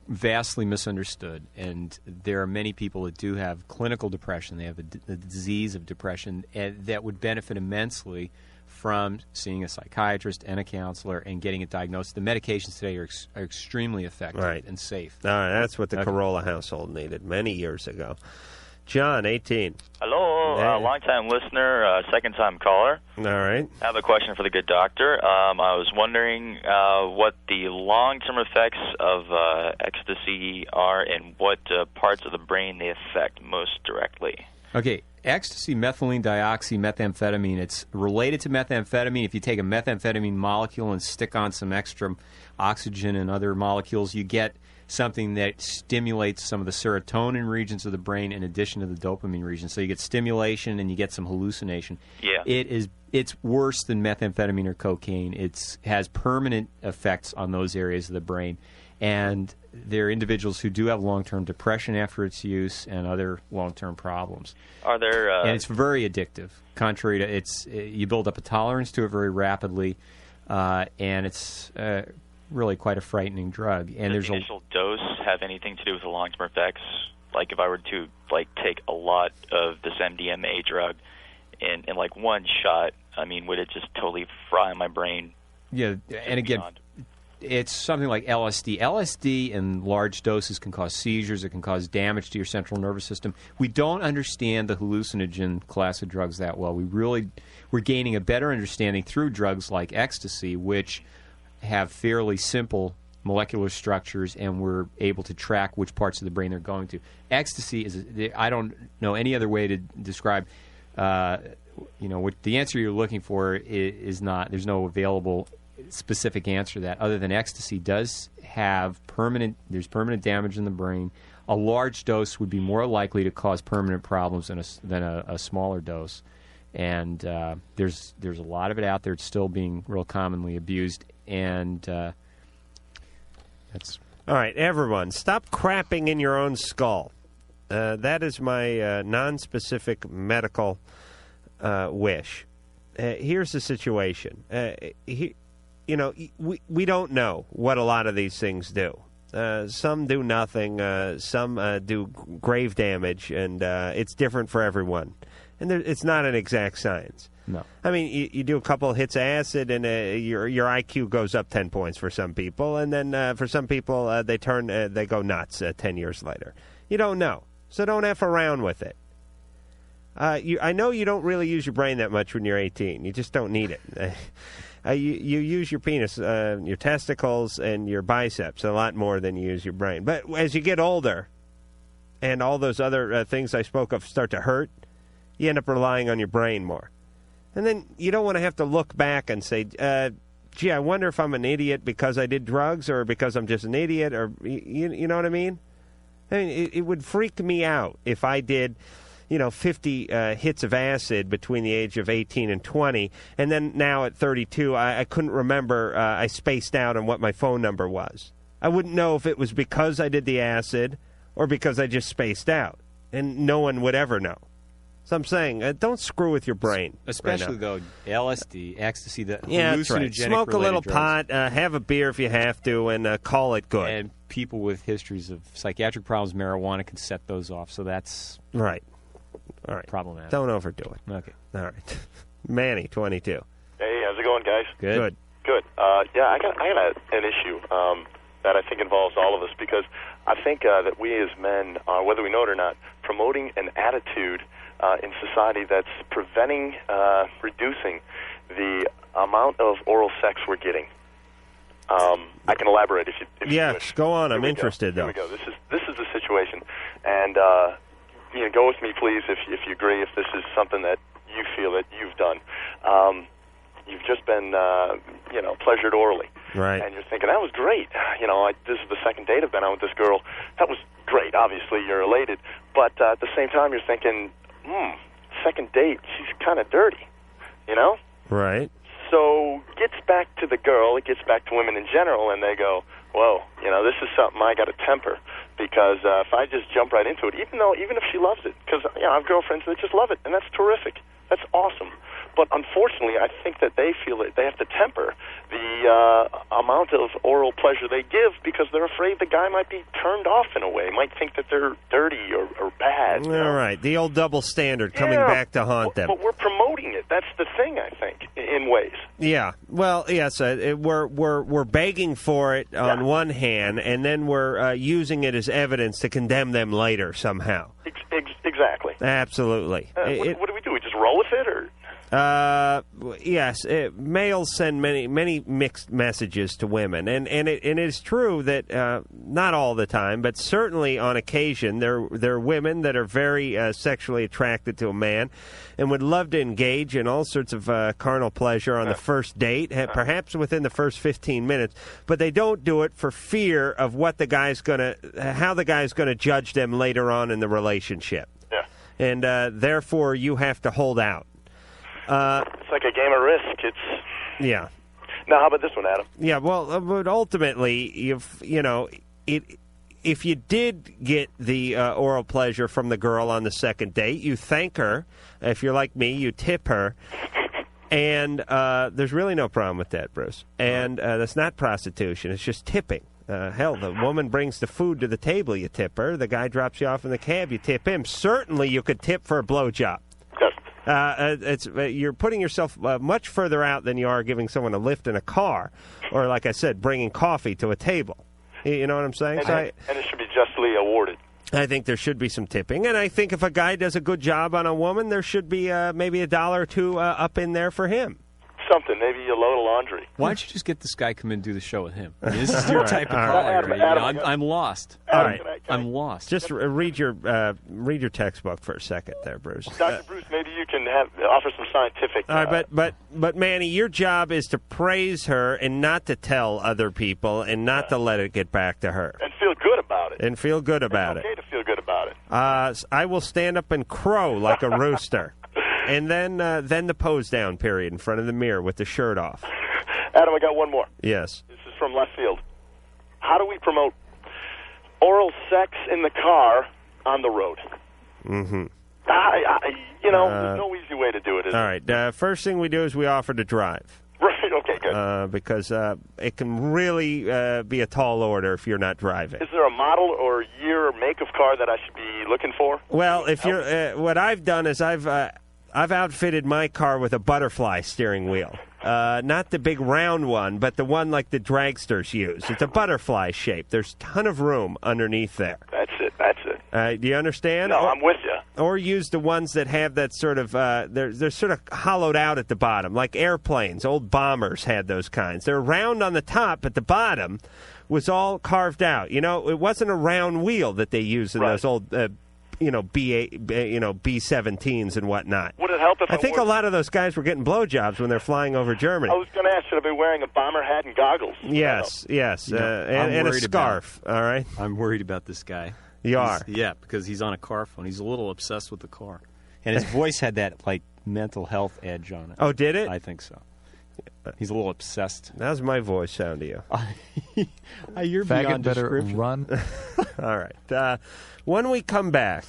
L: vastly misunderstood, and there are many people that do have clinical depression. They have the disease of depression, and that would benefit immensely from seeing a psychiatrist and a counselor and getting it diagnosed. The medications today are extremely effective and safe.
J: All right, that's what the Carolla household needed many years ago. John, 18.
Q: Hello, long-time listener, second-time caller.
J: All right.
Q: I have a question for the good doctor. I was wondering what the long-term effects of ecstasy are and what parts of the brain they affect most directly.
L: Okay, ecstasy, methylene dioxymethamphetamine, it's related to methamphetamine. If you take a methamphetamine molecule and stick on some extra oxygen and other molecules, you get something that stimulates some of the serotonin regions of the brain in addition to the dopamine regions. So you get stimulation and you get some hallucination.
Q: Yeah.
L: It's worse than methamphetamine or cocaine. It has permanent effects on those areas of the brain. And there are individuals who do have long-term depression after its use and other long-term problems.
Q: Are there...
L: and it's very addictive. Contrary to you build up a tolerance to it very rapidly, and it's really quite a frightening drug. And
Q: does the initial dose have anything to do with the long-term effects? Like if I were to take a lot of this MDMA drug in one shot, I mean, would it just totally fry my brain?
L: Yeah, and again... It's something like LSD. LSD in large doses can cause seizures. It can cause damage to your central nervous system. We don't understand the hallucinogen class of drugs that well. We're gaining a better understanding through drugs like ecstasy, which have fairly simple molecular structures, and we're able to track which parts of the brain they're going to. Ecstasy I don't know any other way to describe. What the answer you're looking for is not. There's no available specific answer to that, other than ecstasy does have permanent damage in the brain. A large dose would be more likely to cause permanent problems than a smaller dose. And there's a lot of it out there. It's still being real commonly abused. And that's...
J: All right, everyone, stop crapping in your own skull. That is my non-specific medical wish. Here's the situation. We don't know what a lot of these things do. Some do nothing. Some do grave damage, and it's different for everyone. And it's not an exact science.
L: No.
J: I mean, you do a couple of hits of acid, and your IQ goes up 10 points for some people, and then for some people, they go nuts 10 years later. You don't know, so don't F around with it. I know you don't really use your brain that much when you're 18. You just don't need it. You use your penis, your testicles, and your biceps a lot more than you use your brain. But as you get older, and all those other things I spoke of start to hurt, you end up relying on your brain more. And then you don't want to have to look back and say, gee, I wonder if I'm an idiot because I did drugs or because I'm just an idiot, or you know what I mean? I mean, it would freak me out if I did 50 hits of acid between the age of 18 and 20, and then now at 32, I couldn't remember, I spaced out on what my phone number was. I wouldn't know if it was because I did the acid or because I just spaced out, and no one would ever know. So I'm saying, don't screw with your brain.
L: Especially, though, LSD, ecstasy, the
J: yeah, that's right. Smoke a little
L: drugs.
J: pot, have a beer if you have to, and call it good.
L: And people with histories of psychiatric problems, marijuana can set those off, so that's
J: right. All right.
L: Problematic.
J: Don't overdo it.
L: Okay.
J: All right. Manny, 22.
T: Hey, how's it going, guys?
J: Good.
T: Good. Yeah, I got an issue that I think involves all of us, because I think that we as men are, whether we know it or not, promoting an attitude in society that's preventing, reducing the amount of oral sex we're getting. I can elaborate if you wish.
J: Go on. I'm interested, though.
T: Here we go. This is the situation, and go with me, please, if you agree. If this is something that you feel that you've done, you've just been pleasured orally,
J: right?
T: And you're thinking that was great. This is the second date I've been on with this girl. That was great. Obviously, you're elated, but at the same time, you're thinking, second date, she's kind of dirty,
J: Right.
T: So gets back to the girl, it gets back to women in general, and they go, whoa, this is something I got to temper, because if I just jump right into it, even if she loves it, because I have girlfriends that just love it, and that's terrific, that's awesome. But unfortunately, I think that they feel that they have to temper the amount of oral pleasure they give, because they're afraid the guy might be turned off in a way, might think that they're dirty or bad.
J: All right, the old double standard coming back to haunt them.
T: But we're promoting it. That's the thing, I think, in ways.
J: Yeah, well, yes, we're begging for it on one hand, and then we're using it as evidence to condemn them later somehow.
T: Exactly.
J: Absolutely.
T: What do we do? We just roll with it, or?
J: Yes, males send many mixed messages to women, and it is true that not all the time, but certainly on occasion, there are women that are very sexually attracted to a man and would love to engage in all sorts of carnal pleasure on the first date, perhaps within the first 15 minutes, but they don't do it for fear of how the guy's gonna judge them later on in the relationship.
T: Yeah.
J: And therefore, you have to hold out.
T: It's like a game of risk.
J: Yeah.
T: Now, how about this one, Adam?
J: Yeah, well, but ultimately, if you did get the oral pleasure from the girl on the second date, you thank her. If you're like me, you tip her. And there's really no problem with that, Bruce. And that's not prostitution. It's just tipping. Hell, the woman brings the food to the table, you tip her. The guy drops you off in the cab, you tip him. Certainly you could tip for a blowjob. You're putting yourself much further out than you are giving someone a lift in a car, or, like I said, bringing coffee to a table. You know what I'm saying?
T: And it should be justly awarded.
J: I think there should be some tipping, and I think if a guy does a good job on a woman, there should be maybe $1 or $2 up in there for him.
T: Something, maybe a load of laundry.
L: Why don't you just get this guy come in and do the show with him? I mean, this is your type of caller. I'm lost.
J: All right,
L: I'm lost.
J: Just read your textbook for a second, there, Bruce.
T: Dr. Bruce, maybe you can offer some scientific.
J: All right, but Manny, your job is to praise her and not to tell other people and not to let it get back to her.
T: And feel good about it.
J: It's
T: okay to feel good about it.
J: I will stand up and crow like a rooster. And then the pose down period in front of the mirror with the shirt off.
T: Adam, I got one more.
J: Yes.
T: This is from left field. How do we promote oral sex in the car on the road?
J: Mm-hmm.
T: There's no easy way to do it, is
J: all right. First thing we do is we offer to drive.
T: Right, okay, good.
J: because it can really be a tall order if you're not driving.
T: Is there a model or year or make of car that I should be looking for?
J: Well, if you're, what I've done is I've outfitted my car with a butterfly steering wheel. Not the big round one, but the one like the dragsters use. It's a butterfly shape. There's a ton of room underneath there.
T: That's it.
J: Do you understand?
T: No, I'm with you.
J: Or use the ones that have that sort of, they're sort of hollowed out at the bottom, like airplanes. Old bombers had those kinds. They're round on the top, but the bottom was all carved out. You know, it wasn't a round wheel that they used in those old B-17s and whatnot.
T: Would it help if
J: I think a lot of those guys were getting blowjobs when they're flying over Germany.
T: I was going to ask, should I be wearing a bomber hat and goggles?
J: Yes, and a scarf, all right?
L: I'm worried about this guy.
J: You are?
L: Yeah, because he's on a car phone. He's a little obsessed with the car. And his voice had that, like, mental health edge on it.
J: Oh, did it?
L: I think so. He's a little obsessed.
J: How's my voice sound to you?
L: You're
S: Faggot
L: beyond
S: better
L: description.
S: run.
J: All right. When we come back,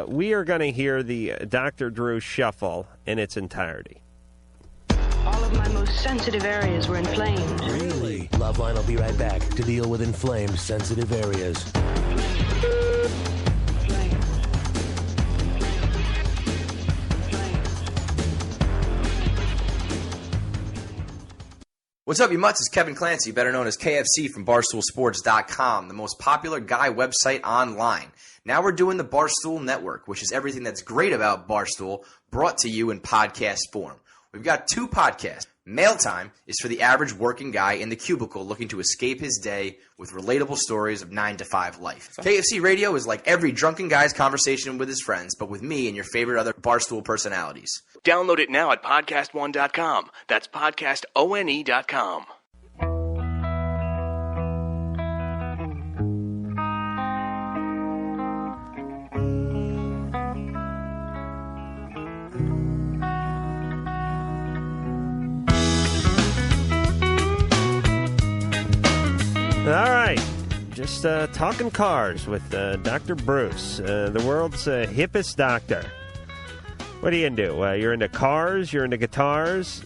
J: we are going to hear the Dr. Drew Shuffle in its entirety.
A: All of my most sensitive areas were inflamed.
H: Really? Loveline will be right back to deal with inflamed sensitive areas.
U: What's up, you mutts? It's Kevin Clancy, better known as KFC from BarstoolSports.com, the most popular guy website online. Now we're doing the Barstool Network, which is everything that's great about Barstool, brought to you in podcast form. We've got 2 podcasts. Mail Time is for the average working guy in the cubicle looking to escape his day with relatable stories of 9-to-5 life. KFC Radio is like every drunken guy's conversation with his friends, but with me and your favorite other Barstool personalities.
V: Download it now at podcastone.com. That's podcastone.com.
J: All right. Just talking cars with Dr. Bruce, the world's hippest doctor. What are you into? You're into cars? You're into guitars?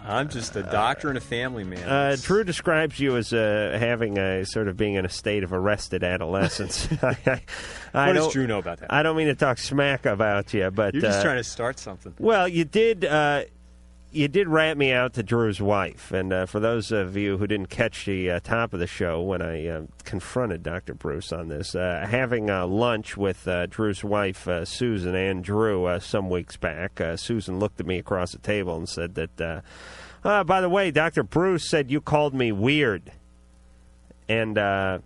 L: I'm just a doctor and a family man.
J: Drew describes you as having a sort of being in a state of arrested adolescence.
L: What does Drew know about that?
J: I don't mean to talk smack about you, but
L: you're just trying to start something.
J: Well, you did rat me out to Drew's wife, and for those of you who didn't catch the top of the show when I confronted Dr. Bruce on this, having lunch with Drew's wife, Susan, and Drew some weeks back, Susan looked at me across the table and said that, by the way, Dr. Bruce said you called me weird. And I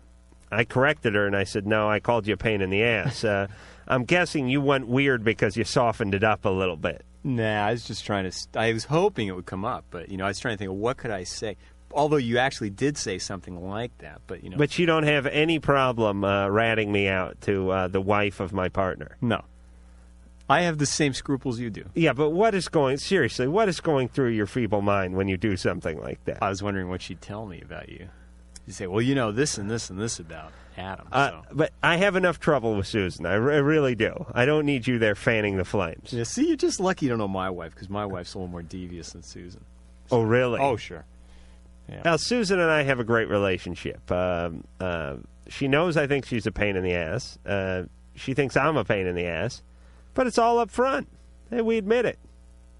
J: corrected her, and I said, no, I called you a pain in the ass. I'm guessing you went weird because you softened it up a little bit.
L: Nah, I was just trying to... I was hoping it would come up, but, I was trying to think of what could I say. Although you actually did say something like that, but,
J: But you don't have any problem ratting me out to the wife of my partner?
L: No. I have the same scruples you do.
J: Yeah, but what is going through your feeble mind when you do something like that?
L: I was wondering what she'd tell me about you. She'd say, well, this and this and this about Adam.
J: But I have enough trouble with Susan. I really do. I don't need you there fanning the flames.
L: Yeah, see, you're just lucky you don't know my wife, because my wife's a little more devious than Susan.
J: So, oh, really?
L: Oh, sure. Yeah.
J: Now, Susan and I have a great relationship. She knows I think she's a pain in the ass. She thinks I'm a pain in the ass. But it's all up front. Hey, we admit it.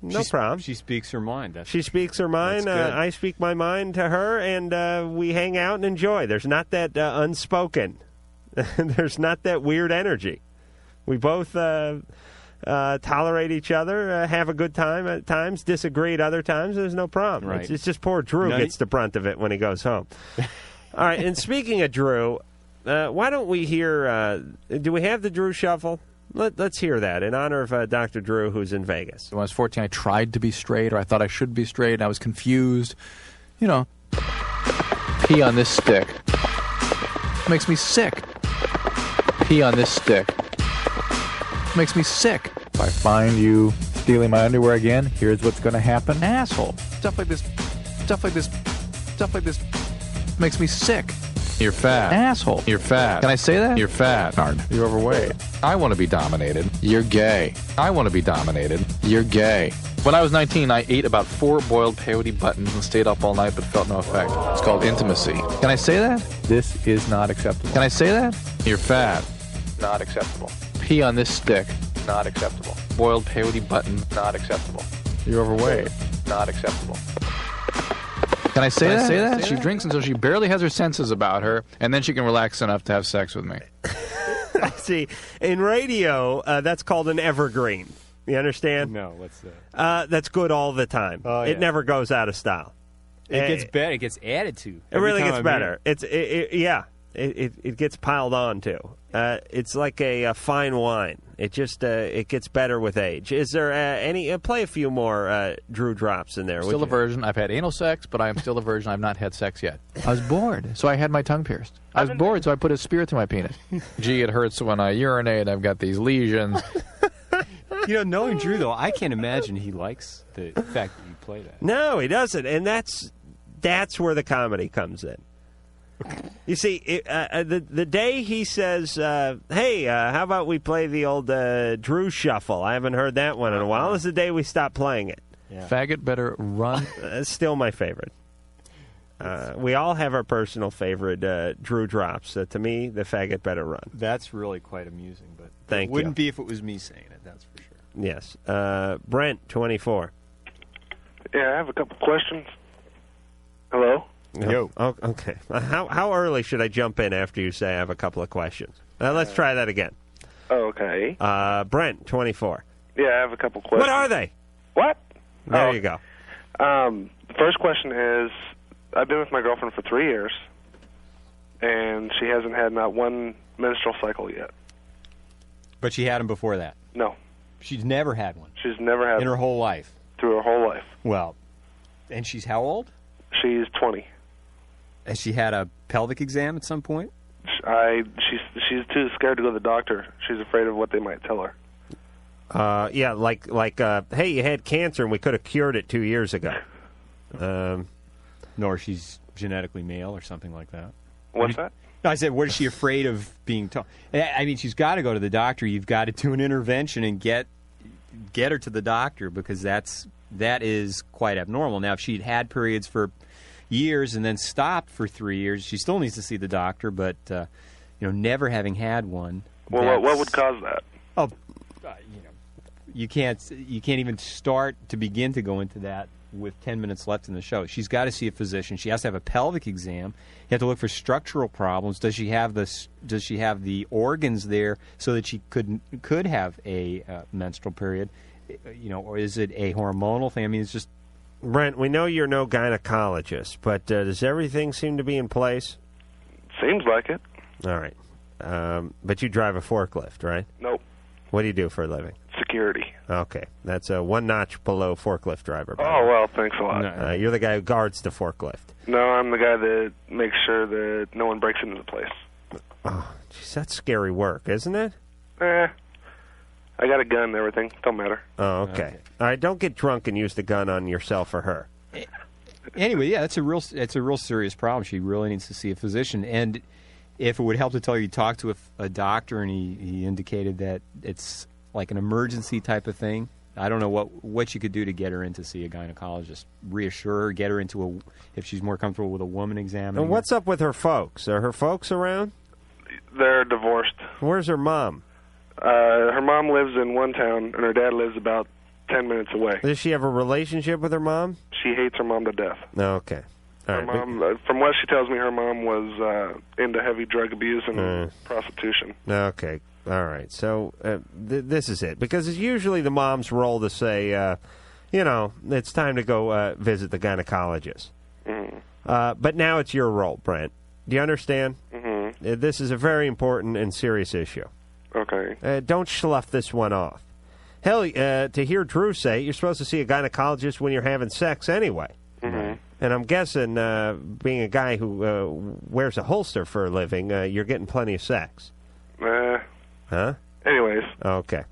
J: No problem.
L: She speaks her mind.
J: She speaks her mind. I speak my mind to her, and we hang out and enjoy. There's not that unspoken. There's not that weird energy. We both tolerate each other, have a good time at times, disagree at other times. There's no problem.
L: Right.
J: It's just poor Drew gets the brunt of it when he goes home. All right, and speaking of Drew, why don't we hear... do we have the Drew Shuffle? Let's hear that in honor of Dr. Drew, who's in Vegas.
B: When I was 14, I tried to be straight, or I thought I should be straight, and I was confused. Pee on this stick. Makes me sick. Pee on this stick. Makes me sick. If I find you stealing my underwear again, here's what's going to happen. Asshole. Stuff like this makes me sick. You're fat. Asshole. You're fat. Can I say that? You're fat. You're overweight. I want to be dominated. You're gay. I want to be dominated. You're gay. When I was 19, I ate about 4 boiled peyote buttons and stayed up all night but felt no effect. It's called intimacy. Can I say that? This is not acceptable. Can I say that? You're fat. Not acceptable. Pee on this stick. Not acceptable. Boiled peyote button. Not acceptable. You're overweight. Not acceptable. Can I say that? She drinks until she barely has her senses about her, and then she can relax enough to have sex with me.
J: See, in radio, that's called an evergreen. You understand?
L: No, what's that?
J: That's good all the time.
L: Oh,
J: It
L: yeah.
J: never goes out of style.
L: It gets better. It gets added to.
J: It really gets better. It gets piled on to. It's like a fine wine. It just it gets better with age. Is there any? Play a few more Drew drops in there.
B: Still a virgin. I've had anal sex, but I am still a virgin. I've not had sex yet. I was bored, so I had my tongue pierced. I was bored, so I put a spear through my penis. Gee, it hurts when I urinate. I've got these lesions.
L: You know, knowing Drew, though, I can't imagine he likes the fact that you play that.
J: No, he doesn't, and that's where the comedy comes in. You see, the day he says, hey, how about we play the old Drew Shuffle? I haven't heard that one in a while. Is the day we stop playing it.
B: Yeah. Faggot better run.
J: It's still my favorite. We all have our personal favorite Drew drops. To me, the faggot better run.
L: That's really quite amusing, but
J: Thank
L: it wouldn't
J: you.
L: be if it was me saying it, that's for sure.
J: Yes. Brent, 24.
T: Yeah, I have a couple questions. Hello?
J: Yo. Oh, okay. How early should I jump in after you say I have a couple of questions? Let's try that again.
T: Okay.
J: Brent, 24.
T: Yeah, I have a couple questions.
J: What are they?
T: What?
J: There you go.
T: The first question is, I've been with my girlfriend for 3 years, and she hasn't had not one menstrual cycle yet.
L: But she had him before that?
T: No.
L: She's never had one?
T: She's never had
L: In her whole life?
T: Through her whole life.
L: Well, and she's how old?
T: She's 20.
L: Has she had a pelvic exam at some point?
T: She's too scared to go to the doctor. She's afraid of what they might tell her.
J: Yeah, like hey, you had cancer and we could have cured it 2 years ago.
L: Nor she's genetically male or something like that.
T: What's that?
L: No, I said, what is she afraid of being told? I mean, she's got to go to the doctor. You've got to do an intervention and get her to the doctor because that is quite abnormal. Now, if she'd had periods for years and then stopped for 3 years, she still needs to see the doctor. But never having had one.
T: Well, what would cause that?
L: Oh, you can't even start to begin to go into that with 10 minutes left in the show. She's got to see a physician. She has to have a pelvic exam. You have to look for structural problems. Does she have the organs there so that she could have a menstrual period? Or is it a hormonal thing? I mean, it's just.
J: Brent, we know you're no gynecologist, but does everything seem to be in place?
T: Seems like it.
J: All right. But you drive a forklift, right?
T: Nope.
J: What do you do for a living?
T: Security.
J: Okay. That's one notch below forklift driver.
T: Oh, well, thanks a lot.
J: You're the guy who guards the forklift.
T: No, I'm the guy that makes sure that no one breaks into the place.
J: Oh, geez, that's scary work, isn't it?
T: I got a gun and everything. Don't matter.
J: Oh, okay. All right, don't get drunk and use the gun on yourself or her.
L: Anyway, yeah, it's a real serious problem. She really needs to see a physician. And if it would help to tell you talk to a doctor, and he indicated that it's like an emergency type of thing. I don't know what you could do to get her in to see a gynecologist. Reassure her, get her into if she's more comfortable with a woman examining.
J: And what's up with her folks? Are her folks around?
T: They're divorced.
J: Where's her mom?
T: Her mom lives in one town, and her dad lives about 10 minutes away.
J: Does she have a relationship with her mom?
T: She hates her mom to death.
J: Okay. All
T: Her
J: right.
T: mom, from what she tells me, her mom was into heavy drug abuse and prostitution.
J: Okay. All right. So this is it. Because it's usually the mom's role to say, it's time to go visit the gynecologist.
T: Mm-hmm.
J: But now it's your role, Brent. Do you understand?
T: Mm-hmm.
J: This is a very important and serious issue.
T: Okay.
J: Don't slough this one off. Hell, to hear Drew say, you're supposed to see a gynecologist when you're having sex anyway.
T: Mm-hmm.
J: And I'm guessing, being a guy who wears a holster for a living, you're getting plenty of sex. Huh?
T: Anyways.
J: Okay.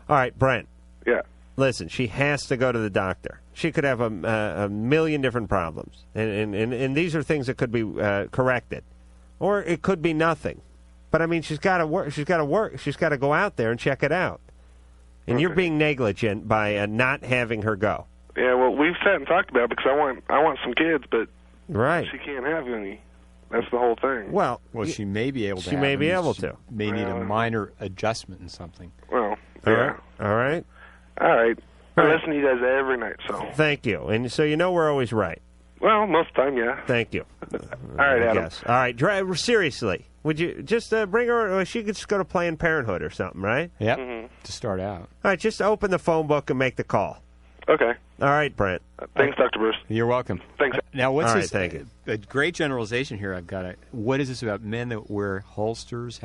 J: All right, Brent.
T: Yeah.
J: Listen, she has to go to the doctor. She could have a million different problems. And these are things that could be corrected. or it could be nothing. But I mean, she's got to work. She's got to work. She's got to go out there and check it out. And you're being negligent by not having her go.
E: Yeah, well, we've sat and talked about it because I want some kids, but she can't have any. That's the whole thing.
J: Well,
L: she may be able to.
J: She may be able to.
L: May need a minor adjustment in something.
E: Well,
J: All right. All right.
E: I listen to you guys every night, so.
J: Thank you. And so you know we're always right.
E: Well, most of the time, yeah.
J: Thank you.
E: All right, Adam.
J: Yes. All right. Seriously, would you just bring her? Or she could just go to Planned Parenthood or something, right?
L: Yep.
E: Mm-hmm.
L: To start out.
J: All right. Just open the phone book and make the call.
E: Okay.
J: All right, Brent.
E: Thanks, Dr. Bruce.
L: You're welcome.
E: Thanks.
L: Now, what's
J: All right,
L: this?
J: thank you.
L: A great generalization here. I've got. What is this about men that wear holsters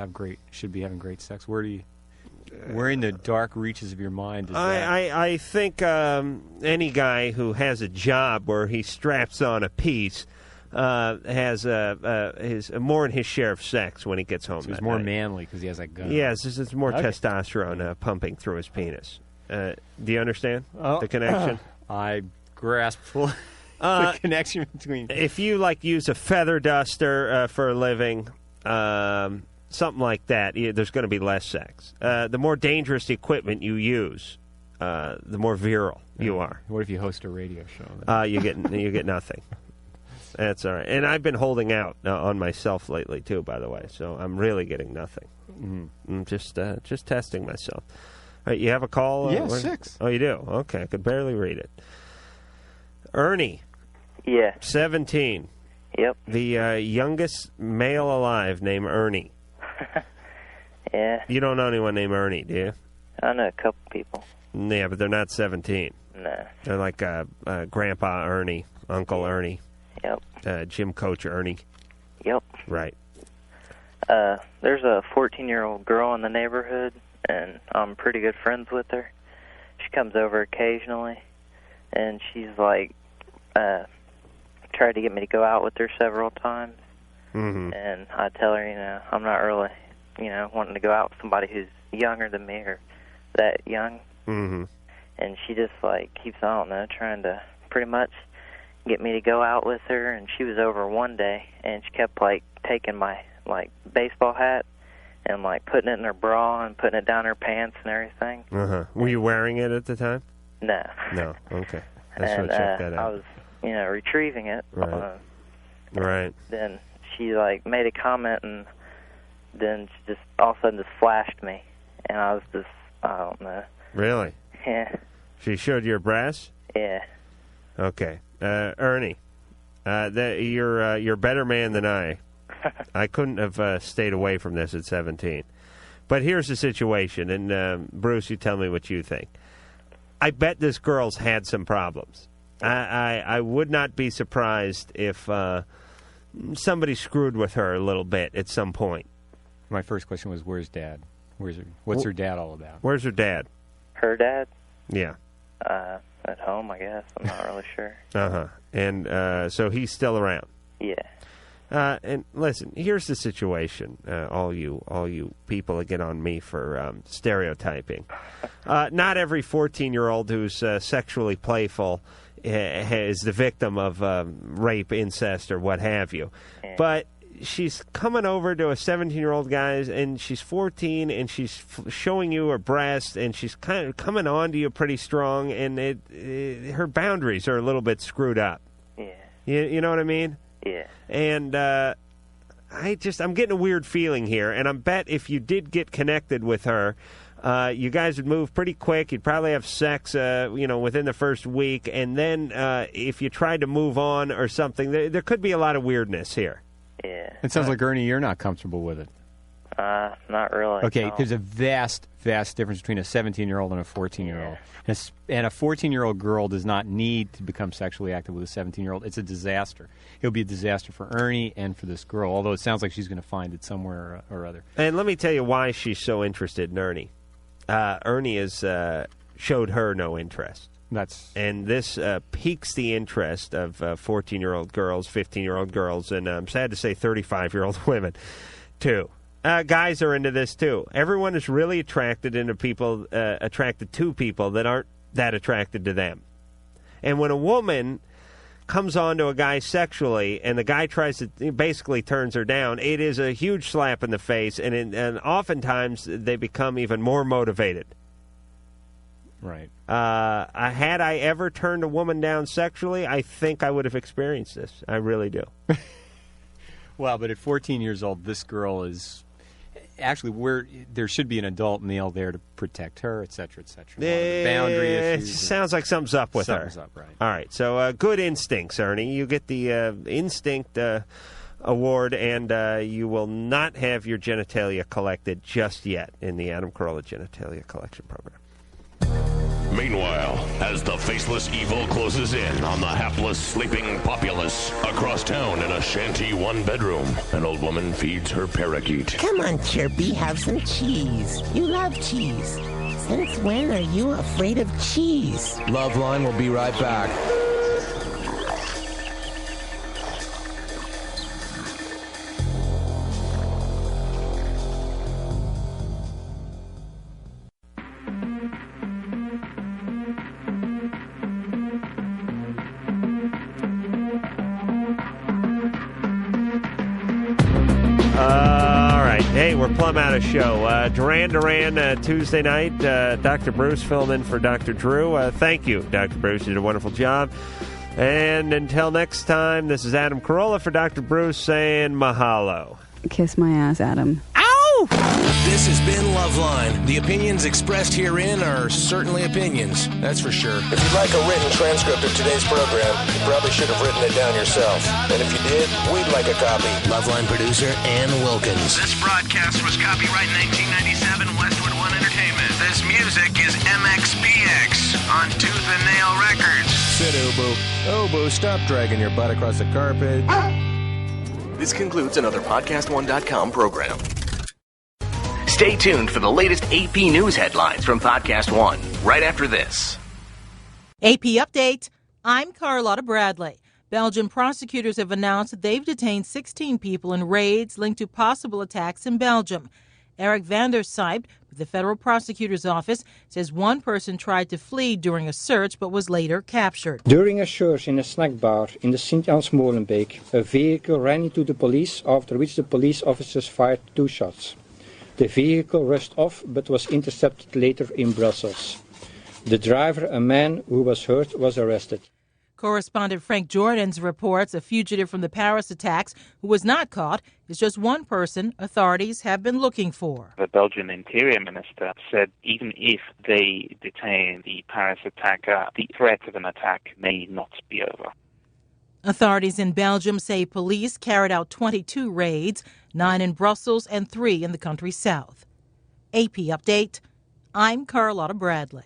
L: should be having great sex? Where in the dark reaches of your mind is that?
J: I think any guy who has a job where he straps on a piece has more in his share of sex when he gets home.
L: So he's more manly because he has that gun.
J: Yes, it's more
L: Okay.
J: testosterone pumping through his penis. Do you understand the connection?
L: I grasp full the connection between.
J: If you use a feather duster for a living, something like that, there's going to be less sex. The more dangerous equipment you use, the more virile you are.
L: What if you host a radio show?
J: You get nothing. That's all right. And I've been holding out on myself lately too, by the way. So I'm really getting nothing. I'm just testing myself. All right, you have a call?
F: Yeah, 6.
J: Oh, you do? Okay, I could barely read it. Ernie.
F: Yeah.
J: 17.
F: Yep.
J: The youngest male alive named Ernie.
F: Yeah.
J: You don't know anyone named Ernie, do you?
F: I know a couple people.
J: Yeah, but they're not 17.
F: No.
J: They're like Grandpa Ernie, Uncle Ernie.
F: Yep.
J: Gym Coach Ernie.
F: Yep.
J: Right.
F: There's a 14-year-old girl in the neighborhood, and I'm pretty good friends with her. She comes over occasionally, and she's like, tried to get me to go out with her several times.
J: Mm-hmm.
F: And I tell her, I'm not really, wanting to go out with somebody who's younger than me or that young.
J: Mm-hmm.
F: And she just, keeps, trying to pretty much get me to go out with her. And she was over one day, and she kept, taking my, baseball hat and, putting it in her bra and putting it down her pants and everything.
J: Uh-huh. Were you wearing it at the time?
F: No.
J: No. Okay. I just want
F: And
J: to check that out.
F: I was, retrieving it.
J: Right. Right.
F: Then she, made a comment, and then she just all of a sudden just flashed me. And I was just, I don't know.
J: Really?
F: Yeah.
J: She showed your breasts?
F: Yeah.
J: Okay. Ernie, you're a better man than I. I couldn't have stayed away from this at 17. But here's the situation, and Bruce, you tell me what you think. I bet this girl's had some problems. I would not be surprised if somebody screwed with her a little bit at some point.
L: My first question was, where's Dad? What's her dad all about?
J: Where's her dad?
F: Her dad?
J: Yeah.
F: At home, I guess. I'm not really sure.
J: Uh-huh. And so he's still around?
F: Yeah.
J: And listen, here's the situation. All you people that get on me for stereotyping. Not every 14-year-old who's sexually playful is the victim of rape, incest, or what have you.
F: Yeah.
J: But she's coming over to a 17-year-old guy, and she's 14, and she's showing you her breast, and she's kind of coming on to you pretty strong, and her boundaries are a little bit screwed up.
F: Yeah.
J: You know what I mean?
F: Yeah.
J: And I'm getting a weird feeling here, and I bet if you did get connected with her, you guys would move pretty quick. You'd probably have sex, within the first week, and then if you tried to move on or something, there could be a lot of weirdness here.
F: Yeah.
L: It sounds like, Ernie, you're not comfortable with it.
F: Not really.
L: Okay,
F: no.
L: there's a vast difference between a 17-year-old and a 14-year-old. Yeah. And a 14-year-old girl does not need to become sexually active with a 17-year-old. It's a disaster. It'll be a disaster for Ernie and for this girl, although it sounds like she's going to find it somewhere or other.
J: And let me tell you why she's so interested in Ernie. Ernie has showed her no interest. And this piques the interest of 14-year-old girls, 15-year-old girls, and I'm sad to say 35-year-old women, too. Guys are into this, too. Everyone is really attracted to people that aren't that attracted to them. And when a woman comes on to a guy sexually and the guy basically turns her down, it is a huge slap in the face, and oftentimes they become even more motivated.
L: Right.
J: Had I ever turned a woman down sexually, I think I would have experienced this. I really do.
L: Well, but at 14 years old, this girl is... Actually, there should be an adult male there to protect her, et cetera, et cetera. Boundary issues.
J: It sounds like something's up with her.
L: Something's up, right.
J: All right, so good instincts, Ernie. You get the instinct award, and you will not have your genitalia collected just yet in the Adam Carolla Genitalia Collection Program.
D: Meanwhile, as the faceless evil closes in on the hapless, sleeping populace across town in a shanty one-bedroom, an old woman feeds her parakeet.
G: Come on, Chirpy, have some cheese. You love cheese. Since when are you afraid of cheese?
P: Loveline will be right back.
J: Hey, we're plumb out of show. Duran, Tuesday night. Dr. Bruce filling in for Dr. Drew. Thank you, Dr. Bruce. You did a wonderful job. And until next time, this is Adam Carolla for Dr. Bruce saying mahalo.
W: Kiss my ass, Adam.
V: This has been Loveline. The opinions expressed herein are certainly opinions, that's for sure.
H: If you'd like a written transcript of today's program, you probably should have written it down yourself. And if you did, we'd like a copy.
V: Loveline producer Ann Wilkins. This broadcast was copyright 1997 Westwood One Entertainment. This music is MXPX on Tooth and Nail Records.
P: Sit, Obo. Obo, stop dragging your butt across the carpet.
V: This concludes another PodcastOne.com program. Stay tuned for the latest AP News headlines from Podcast One right after this.
X: AP Update. I'm Carolla Bradley. Belgian prosecutors have announced that they've detained 16 people in raids linked to possible attacks in Belgium. Eric van der Sijpt with the Federal Prosecutor's Office says one person tried to flee during a search but was later captured.
Y: During a search in a snack bar in the Sint-Jans-Molenbeek, a vehicle ran into the police, after which the police officers fired 2 shots. The vehicle rushed off but was intercepted later in Brussels. The driver, a man who was hurt, was arrested.
X: Correspondent Frank Jordans reports a fugitive from the Paris attacks who was not caught is just one person authorities have been looking for.
M: The Belgian Interior Minister said even if they detain the Paris attacker, the threat of an attack may not be over.
X: Authorities in Belgium say police carried out 22 raids, 9 in Brussels and 3 in the country's south. AP Update. I'm Carolla Bradley.